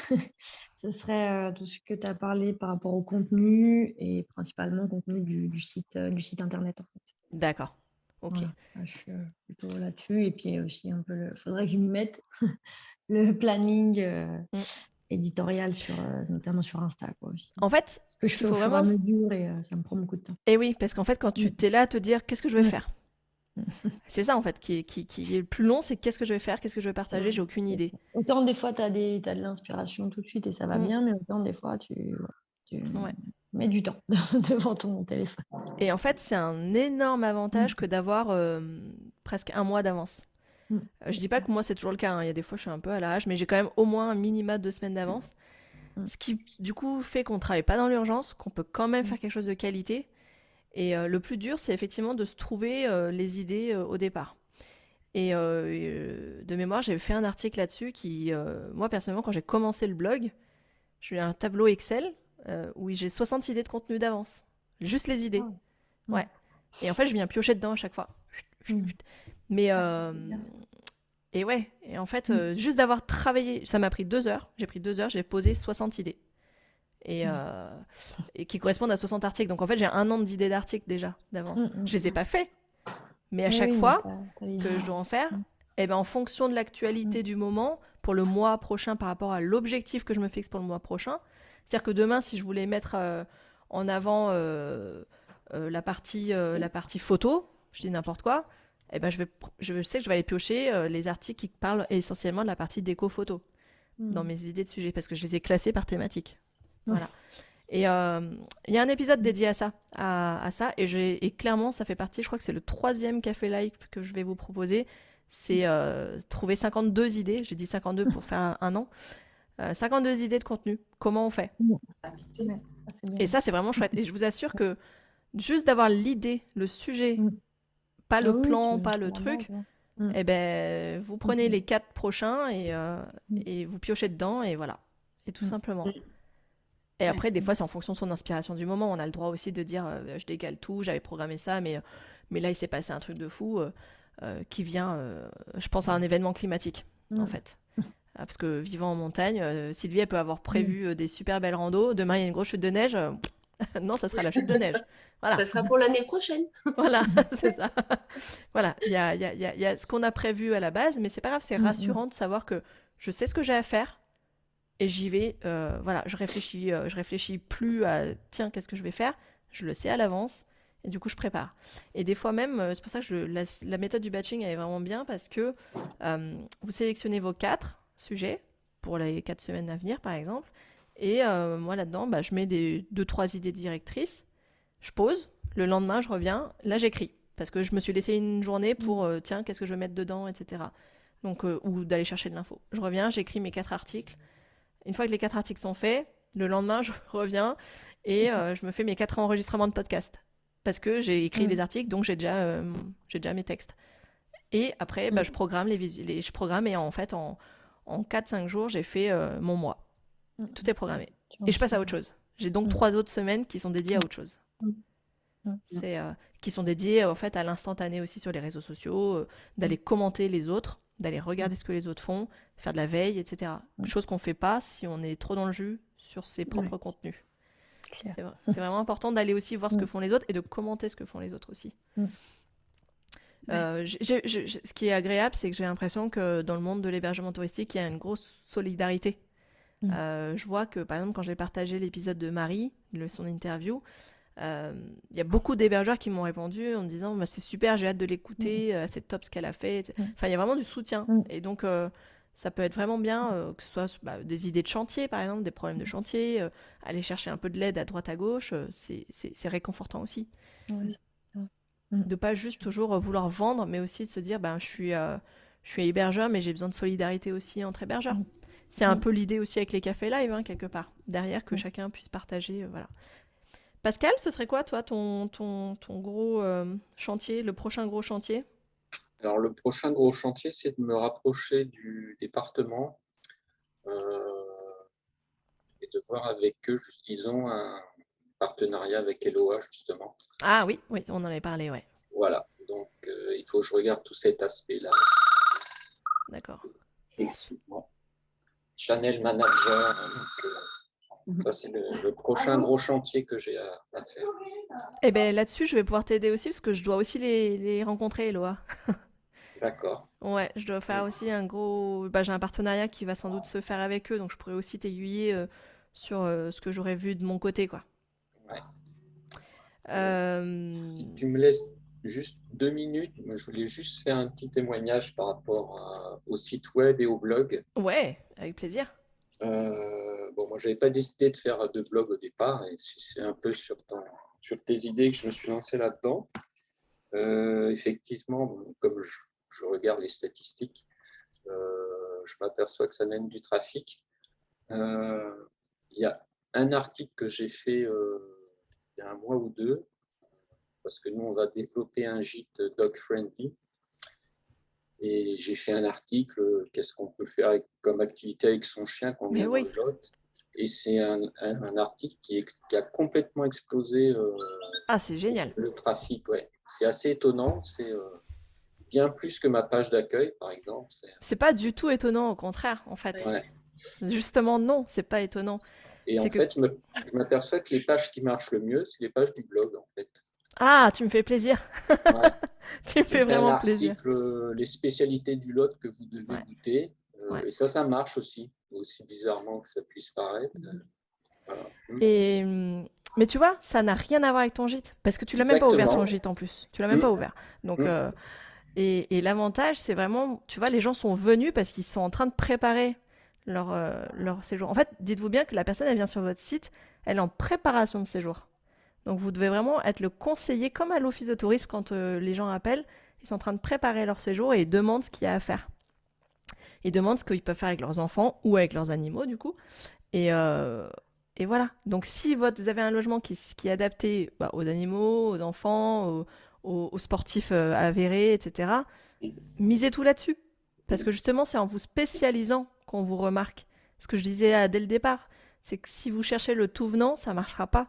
ce serait tout ce que tu as parlé par rapport au contenu et principalement le contenu du site internet en fait. D'accord. Ok. Voilà. Je suis plutôt là-dessus et puis aussi un peu faudrait que je m'y mette le planning éditorial notamment sur Insta quoi aussi. En fait, ce que je fais au fur et à mesure et ça me prend beaucoup de temps. Et oui, parce qu'en fait, quand tu t'es là à te dire qu'est-ce que je vais faire, C'est ça, en fait, qui est le plus long, c'est qu'est-ce que je vais faire, qu'est-ce que je vais partager, j'ai aucune idée. Autant des fois, tu as de l'inspiration tout de suite et ça va bien, mais autant des fois, tu Ouais. mets du temps devant ton téléphone. Et en fait, c'est un énorme avantage que d'avoir presque un mois d'avance. Je dis pas que moi c'est toujours le cas, hein. Il y a des fois je suis un peu à la hache, mais j'ai quand même au moins un minima de 2 semaines d'avance. Ce qui du coup fait qu'on travaille pas dans l'urgence, qu'on peut quand même faire quelque chose de qualité. Et le plus dur, c'est effectivement de se trouver les idées au départ. Et de mémoire, j'avais fait un article là-dessus qui, moi personnellement, quand j'ai commencé le blog, j'ai eu un tableau Excel où j'ai 60 idées de contenu d'avance. Juste les idées. Ouais. Et en fait, je viens piocher dedans à chaque fois. Mais et ouais, et en fait, juste d'avoir travaillé, ça m'a pris 2 heures. J'ai pris 2 heures, j'ai posé 60 idées. Et qui correspondent à 60 articles. Donc en fait, j'ai un an d'idées d'articles déjà d'avance. Je les ai pas faits. Mais à chaque fois que je dois en faire, et ben en fonction de l'actualité du moment, pour le mois prochain par rapport à l'objectif que je me fixe pour le mois prochain, c'est-à-dire que demain, si je voulais mettre en avant la partie photo, je dis n'importe quoi, et ben je sais que je vais aller piocher les articles qui parlent essentiellement de la partie déco-photo dans mes idées de sujets, parce que je les ai classés par thématique. Voilà. Et il y a un épisode dédié à ça, et clairement, ça fait partie, je crois que c'est le 3e Café Live que je vais vous proposer, c'est trouver 52 idées, j'ai dit 52 pour faire un an, 52 idées de contenu, comment on fait. Et ça, c'est vraiment chouette. Et je vous assure que juste d'avoir l'idée, le sujet, pas le plan, pas le truc, et ben, vous prenez les 4 prochains et vous piochez dedans, et voilà. Et tout simplement. Et après, des fois, c'est en fonction de son inspiration du moment. On a le droit aussi de dire je décale tout, j'avais programmé ça, mais là, il s'est passé un truc de fou qui vient, je pense, à un événement climatique, en fait. Parce que vivant en montagne, Sylvie, elle peut avoir prévu des super belles randos. Demain, il y a une grosse chute de neige. Non, ça sera la chute de neige. Voilà. Ça sera pour l'année prochaine. Voilà, c'est ça. Voilà, il y a ce qu'on a prévu à la base, mais c'est pas grave, c'est rassurant de savoir que je sais ce que j'ai à faire. Et j'y vais, voilà, je réfléchis plus à tiens, qu'est-ce que je vais faire, je le sais à l'avance, et du coup je prépare. Et des fois même, c'est pour ça que la méthode du batching elle est vraiment bien, parce que vous sélectionnez vos 4 sujets pour les 4 semaines à venir par exemple, et moi là-dedans, je mets 2-3 idées directrices, je pose, le lendemain je reviens, là j'écris, parce que je me suis laissé une journée pour tiens, qu'est-ce que je vais mettre dedans, etc. Donc, ou d'aller chercher de l'info. Je reviens, j'écris mes 4 articles. Une fois que les 4 articles sont faits, le lendemain, je reviens et je me fais mes 4 enregistrements de podcast. Parce que j'ai écrit les articles, donc j'ai déjà mes textes. Et après, je programme je programme, et en fait, en 4-5 jours, j'ai fait mon mois. Tout est programmé. Et je passe à autre chose. J'ai donc 3 autres semaines qui sont dédiées à autre chose. Qui sont dédiées en fait à l'instantané aussi sur les réseaux sociaux, d'aller commenter les autres, d'aller regarder ce que les autres font, faire de la veille, etc. Chose qu'on ne fait pas si on est trop dans le jus sur ses propres contenus. C'est vraiment important d'aller aussi voir ce que font les autres et de commenter ce que font les autres aussi. Ce qui est agréable, c'est que j'ai l'impression que dans le monde de l'hébergement touristique, il y a une grosse solidarité. Je vois que, par exemple, quand j'ai partagé l'épisode de Marie, son interview, il y a beaucoup d'hébergeurs qui m'ont répondu en me disant c'est super, j'ai hâte de l'écouter, c'est top ce qu'elle a fait. Enfin, il y a vraiment du soutien. Et donc, ça peut être vraiment bien, que ce soit des idées de chantier, par exemple, des problèmes de chantier, aller chercher un peu de l'aide à droite à gauche, c'est réconfortant aussi. De pas juste toujours vouloir vendre, mais aussi de se dire je suis hébergeur, mais j'ai besoin de solidarité aussi entre hébergeurs. C'est un peu l'idée aussi avec les cafés live, hein, quelque part. Derrière, que chacun puisse partager, voilà. Pascal, ce serait quoi, toi, ton gros chantier, le prochain gros chantier? Alors, le prochain gros chantier, c'est de me rapprocher du département et de voir avec eux, ils ont un partenariat avec Eloa, justement. Ah oui, on en avait parlé, ouais. Voilà, donc il faut que je regarde tout cet aspect-là. D'accord. Excuse-moi. Channel Manager, donc, ça c'est le prochain gros chantier que j'ai à faire. Eh bien là-dessus, je vais pouvoir t'aider aussi, parce que je dois aussi les rencontrer, Eloa. D'accord. Ouais, je dois faire aussi un gros... j'ai un partenariat qui va sans doute se faire avec eux, donc je pourrais aussi t'aiguiller sur ce que j'aurais vu de mon côté, quoi. Ouais. Si tu me laisses juste 2 minutes. Moi, je voulais juste faire un petit témoignage par rapport au site web et au blog. Ouais, avec plaisir. Bon, moi, je n'avais pas décidé de faire de blog au départ, et c'est un peu sur tes idées que je me suis lancé là-dedans. Effectivement, comme je regarde les statistiques, je m'aperçois que ça mène du trafic. Il y a un article que j'ai fait il y a un mois ou deux, parce que nous, on va développer un gîte dog-friendly. Et j'ai fait un article, qu'est-ce qu'on peut faire comme activité avec son chien quand on Mais vient oui. dans le Lot. Et c'est un article qui a complètement explosé Ah, c'est génial. le trafic. Ouais. C'est assez étonnant. C'est bien plus que ma page d'accueil, par exemple. C'est pas du tout étonnant, au contraire, en fait. Ouais. Justement, non, c'est pas étonnant. Et en fait, je m'aperçois que les pages qui marchent le mieux, c'est les pages du blog, en fait. Ah, tu me fais plaisir. Ouais. Tu me fais vraiment plaisir. Les spécialités du Lot que vous devez goûter. Ouais. Et ça marche aussi bizarrement que ça puisse paraître. Voilà. Mais tu vois, ça n'a rien à voir avec ton gîte, parce que tu l'as même pas ouvert ton gîte en plus. Tu l'as même pas ouvert. Donc, et l'avantage, c'est vraiment, tu vois, les gens sont venus parce qu'ils sont en train de préparer leur séjour. En fait, dites-vous bien que la personne, elle vient sur votre site, elle est en préparation de séjour. Donc vous devez vraiment être le conseiller, comme à l'office de tourisme, quand les gens appellent, ils sont en train de préparer leur séjour et ils demandent ce qu'il y a à faire. Ils demandent ce qu'ils peuvent faire avec leurs enfants ou avec leurs animaux, du coup. Et voilà. Donc si vous avez un logement qui est adapté aux animaux, aux enfants, aux sportifs avérés, etc., misez tout là-dessus. Parce que justement, c'est en vous spécialisant qu'on vous remarque. Ce que je disais dès le départ, c'est que si vous cherchez le tout venant, ça ne marchera pas.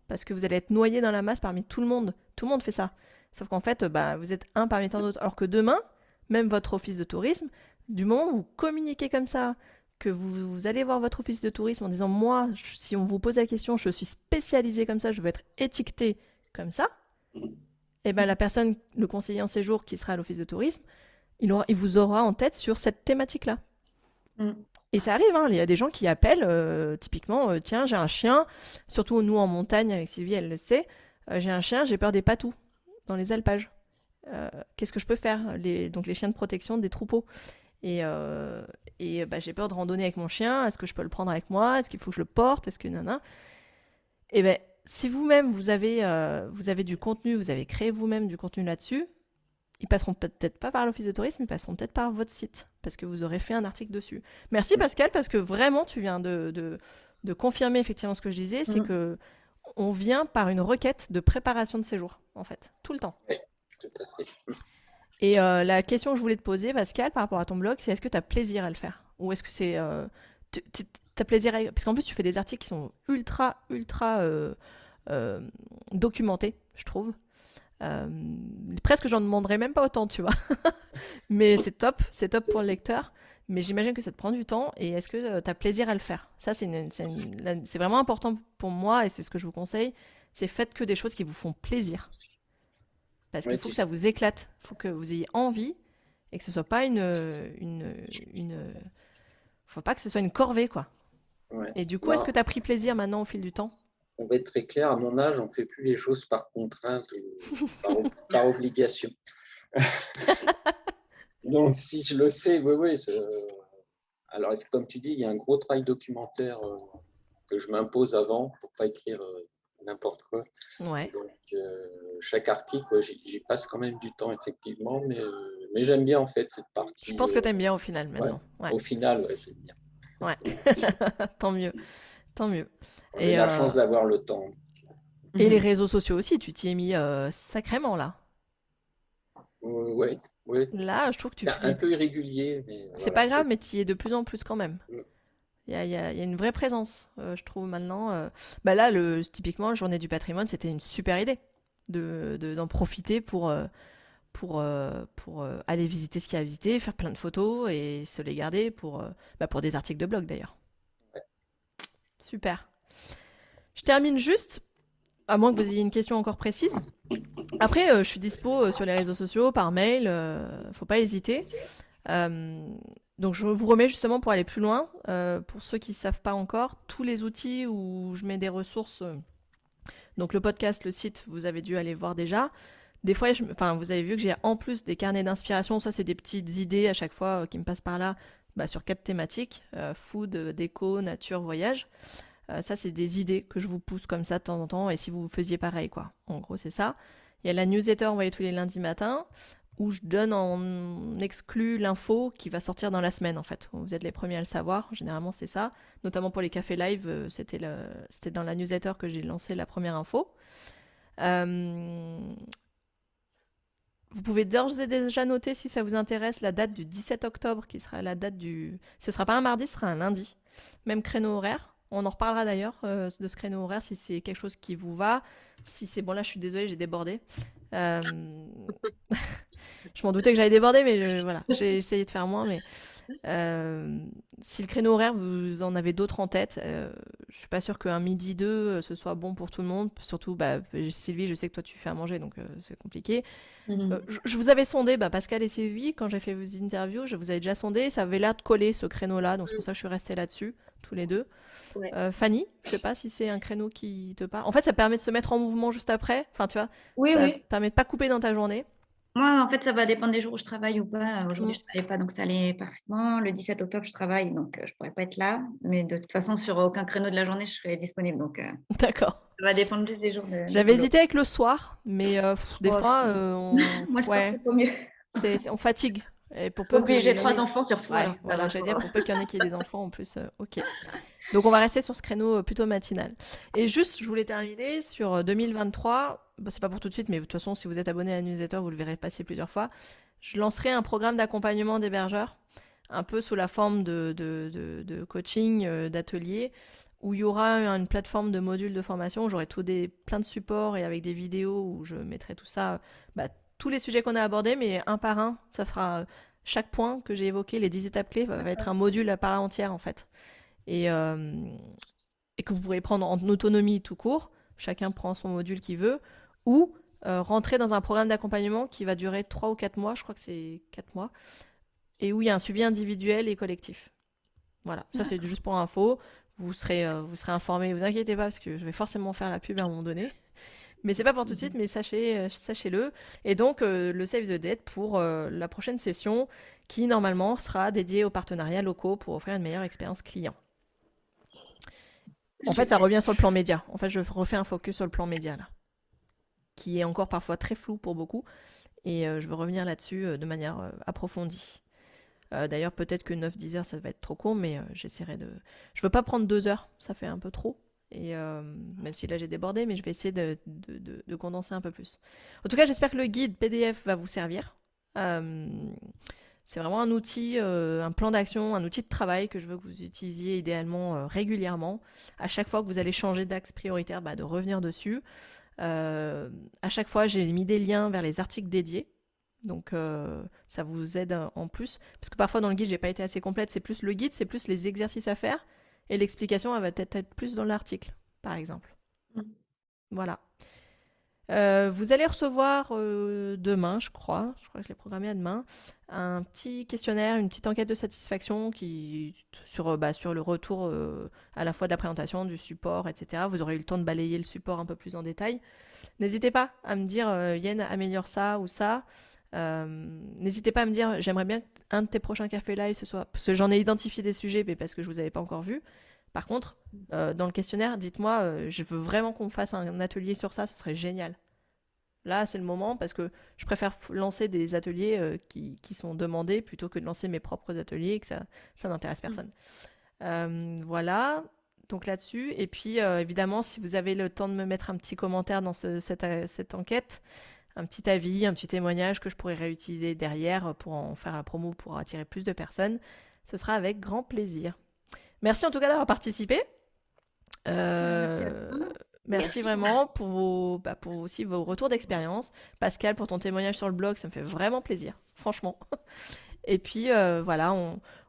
Parce que vous allez être noyé dans la masse parmi tout le monde. Tout le monde fait ça. Sauf qu'en fait, vous êtes un parmi tant d'autres. Alors que demain, même votre office de tourisme, du moment où vous communiquez comme ça, que vous allez voir votre office de tourisme en disant « Moi, si on vous pose la question, je suis spécialisé comme ça, je veux être étiqueté comme ça », et la personne, le conseiller en séjour qui sera à l'office de tourisme, il vous aura en tête sur cette thématique-là. Et ça arrive, hein, il y a des gens qui appellent, typiquement, tiens, j'ai un chien, surtout nous en montagne, avec Sylvie, elle le sait, j'ai un chien, j'ai peur des patous dans les alpages. Qu'est-ce que je peux faire donc les chiens de protection des troupeaux. Et j'ai peur de randonner avec mon chien, est-ce que je peux le prendre avec moi, est-ce qu'il faut que je le porte, est-ce que nana. Et si vous-même, vous avez du contenu, vous avez créé vous-même du contenu là-dessus, ils passeront peut-être pas par l'office de tourisme, ils passeront peut-être par votre site, parce que vous aurez fait un article dessus. Merci Pascal, parce que vraiment, tu viens de confirmer effectivement ce que je disais, c'est que on vient par une requête de préparation de séjour, en fait, tout le temps. Oui, tout à fait. Et la question que je voulais te poser, Pascal, par rapport à ton blog, c'est est-ce que tu as plaisir à le faire? Ou est-ce que c'est... tu as plaisir à... Parce qu'en plus, tu fais des articles qui sont ultra documentés, je trouve. Presque j'en demanderais même pas autant, tu vois. Mais c'est top pour le lecteur. Mais j'imagine que ça te prend du temps. Et est-ce que tu as plaisir à le faire? Ça, c'est vraiment important pour moi et c'est ce que je vous conseille. C'est faites que des choses qui vous font plaisir. Parce qu'il faut que ça vous éclate. Il faut que vous ayez envie et que ce soit pas faut pas que ce soit une corvée, quoi. Ouais. Et du coup, est-ce que tu as pris plaisir maintenant au fil du temps? On va être très clair, à mon âge, on ne fait plus les choses par contrainte ou par obligation. Donc, si je le fais, oui. Alors, comme tu dis, il y a un gros travail documentaire que je m'impose avant pour ne pas écrire n'importe quoi. Ouais. Donc, chaque article, j'y passe quand même du temps, effectivement, mais j'aime bien, en fait, cette partie. Je pense que tu aimes bien au final, maintenant. Ouais. Au final, j'aime bien. Ouais, tant mieux. J'ai la chance d'avoir le temps. Et les réseaux sociaux aussi, tu t'y es mis sacrément là. Oui. Là, je trouve que tu un peu irrégulier. Mais c'est pas grave, mais tu y es de plus en plus quand même. Il y a une vraie présence, je trouve maintenant. Là, typiquement, la journée du patrimoine, c'était une super idée d'en profiter pour aller visiter ce qu'il y a à visiter, faire plein de photos et se les garder pour des articles de blog d'ailleurs. Ouais. Super. Je termine juste, à moins que vous ayez une question encore précise. Après, je suis dispo sur les réseaux sociaux, par mail, faut pas hésiter. Donc je vous remets justement pour aller plus loin, pour ceux qui ne savent pas encore, tous les outils où je mets des ressources. Donc le podcast, le site, vous avez dû aller voir déjà. Des fois, enfin, vous avez vu que j'ai en plus des carnets d'inspiration. Ça, c'est des petites idées à chaque fois qui me passent par là, sur 4 thématiques, food, déco, nature, voyage. Ça, c'est des idées que je vous pousse comme ça de temps en temps. Et si vous faisiez pareil, quoi. En gros, c'est ça. Il y a la newsletter envoyée tous les lundis matins, où je donne en exclu l'info qui va sortir dans la semaine, en fait. Vous êtes les premiers à le savoir. Généralement, c'est ça. Notamment pour les cafés live, c'était dans la newsletter que j'ai lancé la première info. Vous pouvez d'ores et déjà noter, si ça vous intéresse, la date du 17 octobre, qui sera la date du... Ce sera pas un mardi, ce sera un lundi. Même créneau horaire. On en reparlera d'ailleurs de ce créneau horaire, si c'est quelque chose qui vous va. Si c'est... Bon, là, je suis désolée, j'ai débordé. Je m'en doutais que j'allais déborder, mais voilà, j'ai essayé de faire moins. Mais si le créneau horaire, vous en avez d'autres en tête, je suis pas sûre qu'un midi 2, ce soit bon pour tout le monde. Surtout, Sylvie, je sais que toi, tu fais à manger, donc c'est compliqué. Je vous avais sondé, Pascal et Sylvie, quand j'ai fait vos interviews, je vous avais déjà sondé, ça avait l'air de coller ce créneau-là, donc c'est pour ça que je suis restée là-dessus, tous les deux. Ouais. Fanny, je sais pas si c'est un créneau qui te parle. En fait, ça permet de se mettre en mouvement juste après, enfin tu vois, Oui, ça oui. permet de pas couper dans ta journée. Moi, en fait, ça va dépendre des jours où je travaille ou pas. Aujourd'hui, je travaille pas, donc ça allait parfaitement. Le 17 octobre, je travaille, donc je pourrais pas être là. Mais de toute façon, sur aucun créneau de la journée, je serai disponible. Donc, D'accord. ça va dépendre juste des jours de J'avais boulot. hésité avec le soir, mais des Oh, fois, Moi, le soir, ouais, c'est pas mieux. on fatigue. Et pour peu Oui, puis que j'ai il y en 3 ait- enfants surtout. Ouais, Alors, voilà, ça j'allais va dire, pour peu qu'il y en ait qui aient des enfants en plus, ok. Donc on va rester sur ce créneau plutôt matinal. Et juste, je voulais terminer sur 2023. C'est pas pour tout de suite, mais de toute façon, si vous êtes abonné à la newsletter, vous le verrez passer plusieurs fois. Je lancerai un programme d'accompagnement d'hébergeurs, un peu sous la forme de coaching, d'atelier, où il y aura une plateforme de modules de formation. J'aurai plein de supports et avec des vidéos où je mettrai tout ça, tous les sujets qu'on a abordés, mais un par un. Ça fera chaque point que j'ai évoqué, les 10 étapes clés, va être un module à part entière en fait. Et que vous pourrez prendre en autonomie tout court. Chacun prend son module qu'il veut. Ou rentrer dans un programme d'accompagnement qui va durer 3 ou 4 mois, je crois que c'est 4 mois, et où il y a un suivi individuel et collectif. Voilà, ça c'est juste pour info. Vous serez informés, vous inquiétez pas, parce que je vais forcément faire la pub à un moment donné. Mais c'est pas pour tout de suite, mais sachez-le. Et donc, le Save the Date pour la prochaine session, qui normalement sera dédiée aux partenariats locaux pour offrir une meilleure expérience client. En fait, ça revient sur le plan média. En fait, je refais un focus sur le plan média, là, qui est encore parfois très flou pour beaucoup. Et je veux revenir là-dessus de manière approfondie. D'ailleurs, peut-être que 9-10 heures, ça va être trop court, mais j'essaierai de... Je veux pas prendre 2 heures, ça fait un peu trop. Et même si là, j'ai débordé, mais je vais essayer de condenser un peu plus. En tout cas, j'espère que le guide PDF va vous servir. C'est vraiment un outil, un plan d'action, un outil de travail que je veux que vous utilisiez idéalement régulièrement. À chaque fois que vous allez changer d'axe prioritaire, de revenir dessus. À chaque fois, j'ai mis des liens vers les articles dédiés. Donc ça vous aide en plus. Parce que parfois dans le guide, j'ai pas été assez complète. C'est plus le guide, c'est plus les exercices à faire. Et l'explication, elle va peut-être être plus dans l'article, par exemple. Voilà. Vous allez recevoir demain, je crois que je l'ai programmé à demain, un petit questionnaire, une petite enquête de satisfaction sur le retour à la fois de la présentation, du support, etc. Vous aurez eu le temps de balayer le support un peu plus en détail. N'hésitez pas à me dire, Yen, améliore ça ou ça. N'hésitez pas à me dire, j'aimerais bien qu'un de tes prochains cafés live ce soit... Parce que j'en ai identifié des sujets, mais parce que je ne vous avais pas encore vu. Par contre, dans le questionnaire, dites-moi, je veux vraiment qu'on fasse un atelier sur ça, ce serait génial. Là, c'est le moment parce que je préfère lancer des ateliers qui sont demandés plutôt que de lancer mes propres ateliers et que ça n'intéresse personne. Voilà, donc là-dessus. Et puis, évidemment, si vous avez le temps de me mettre un petit commentaire dans cette enquête, un petit avis, un petit témoignage que je pourrais réutiliser derrière pour en faire la promo pour attirer plus de personnes, ce sera avec grand plaisir. Merci en tout cas d'avoir participé. Merci vraiment pour aussi vos retours d'expérience. Pascal, pour ton témoignage sur le blog, ça me fait vraiment plaisir, franchement. Et puis voilà,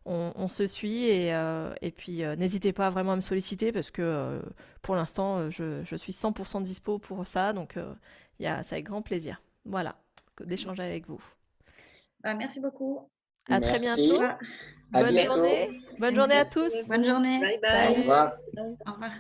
on se suit et puis n'hésitez pas vraiment à me solliciter parce que pour l'instant, je suis 100% dispo pour ça, donc c'est avec grand plaisir. Voilà, d'échanger avec vous. Merci beaucoup. À très Merci. bientôt. À Bonne bientôt. journée. Bonne journée à Merci tous. à Bonne journée. Bye Au bye. revoir. Au revoir.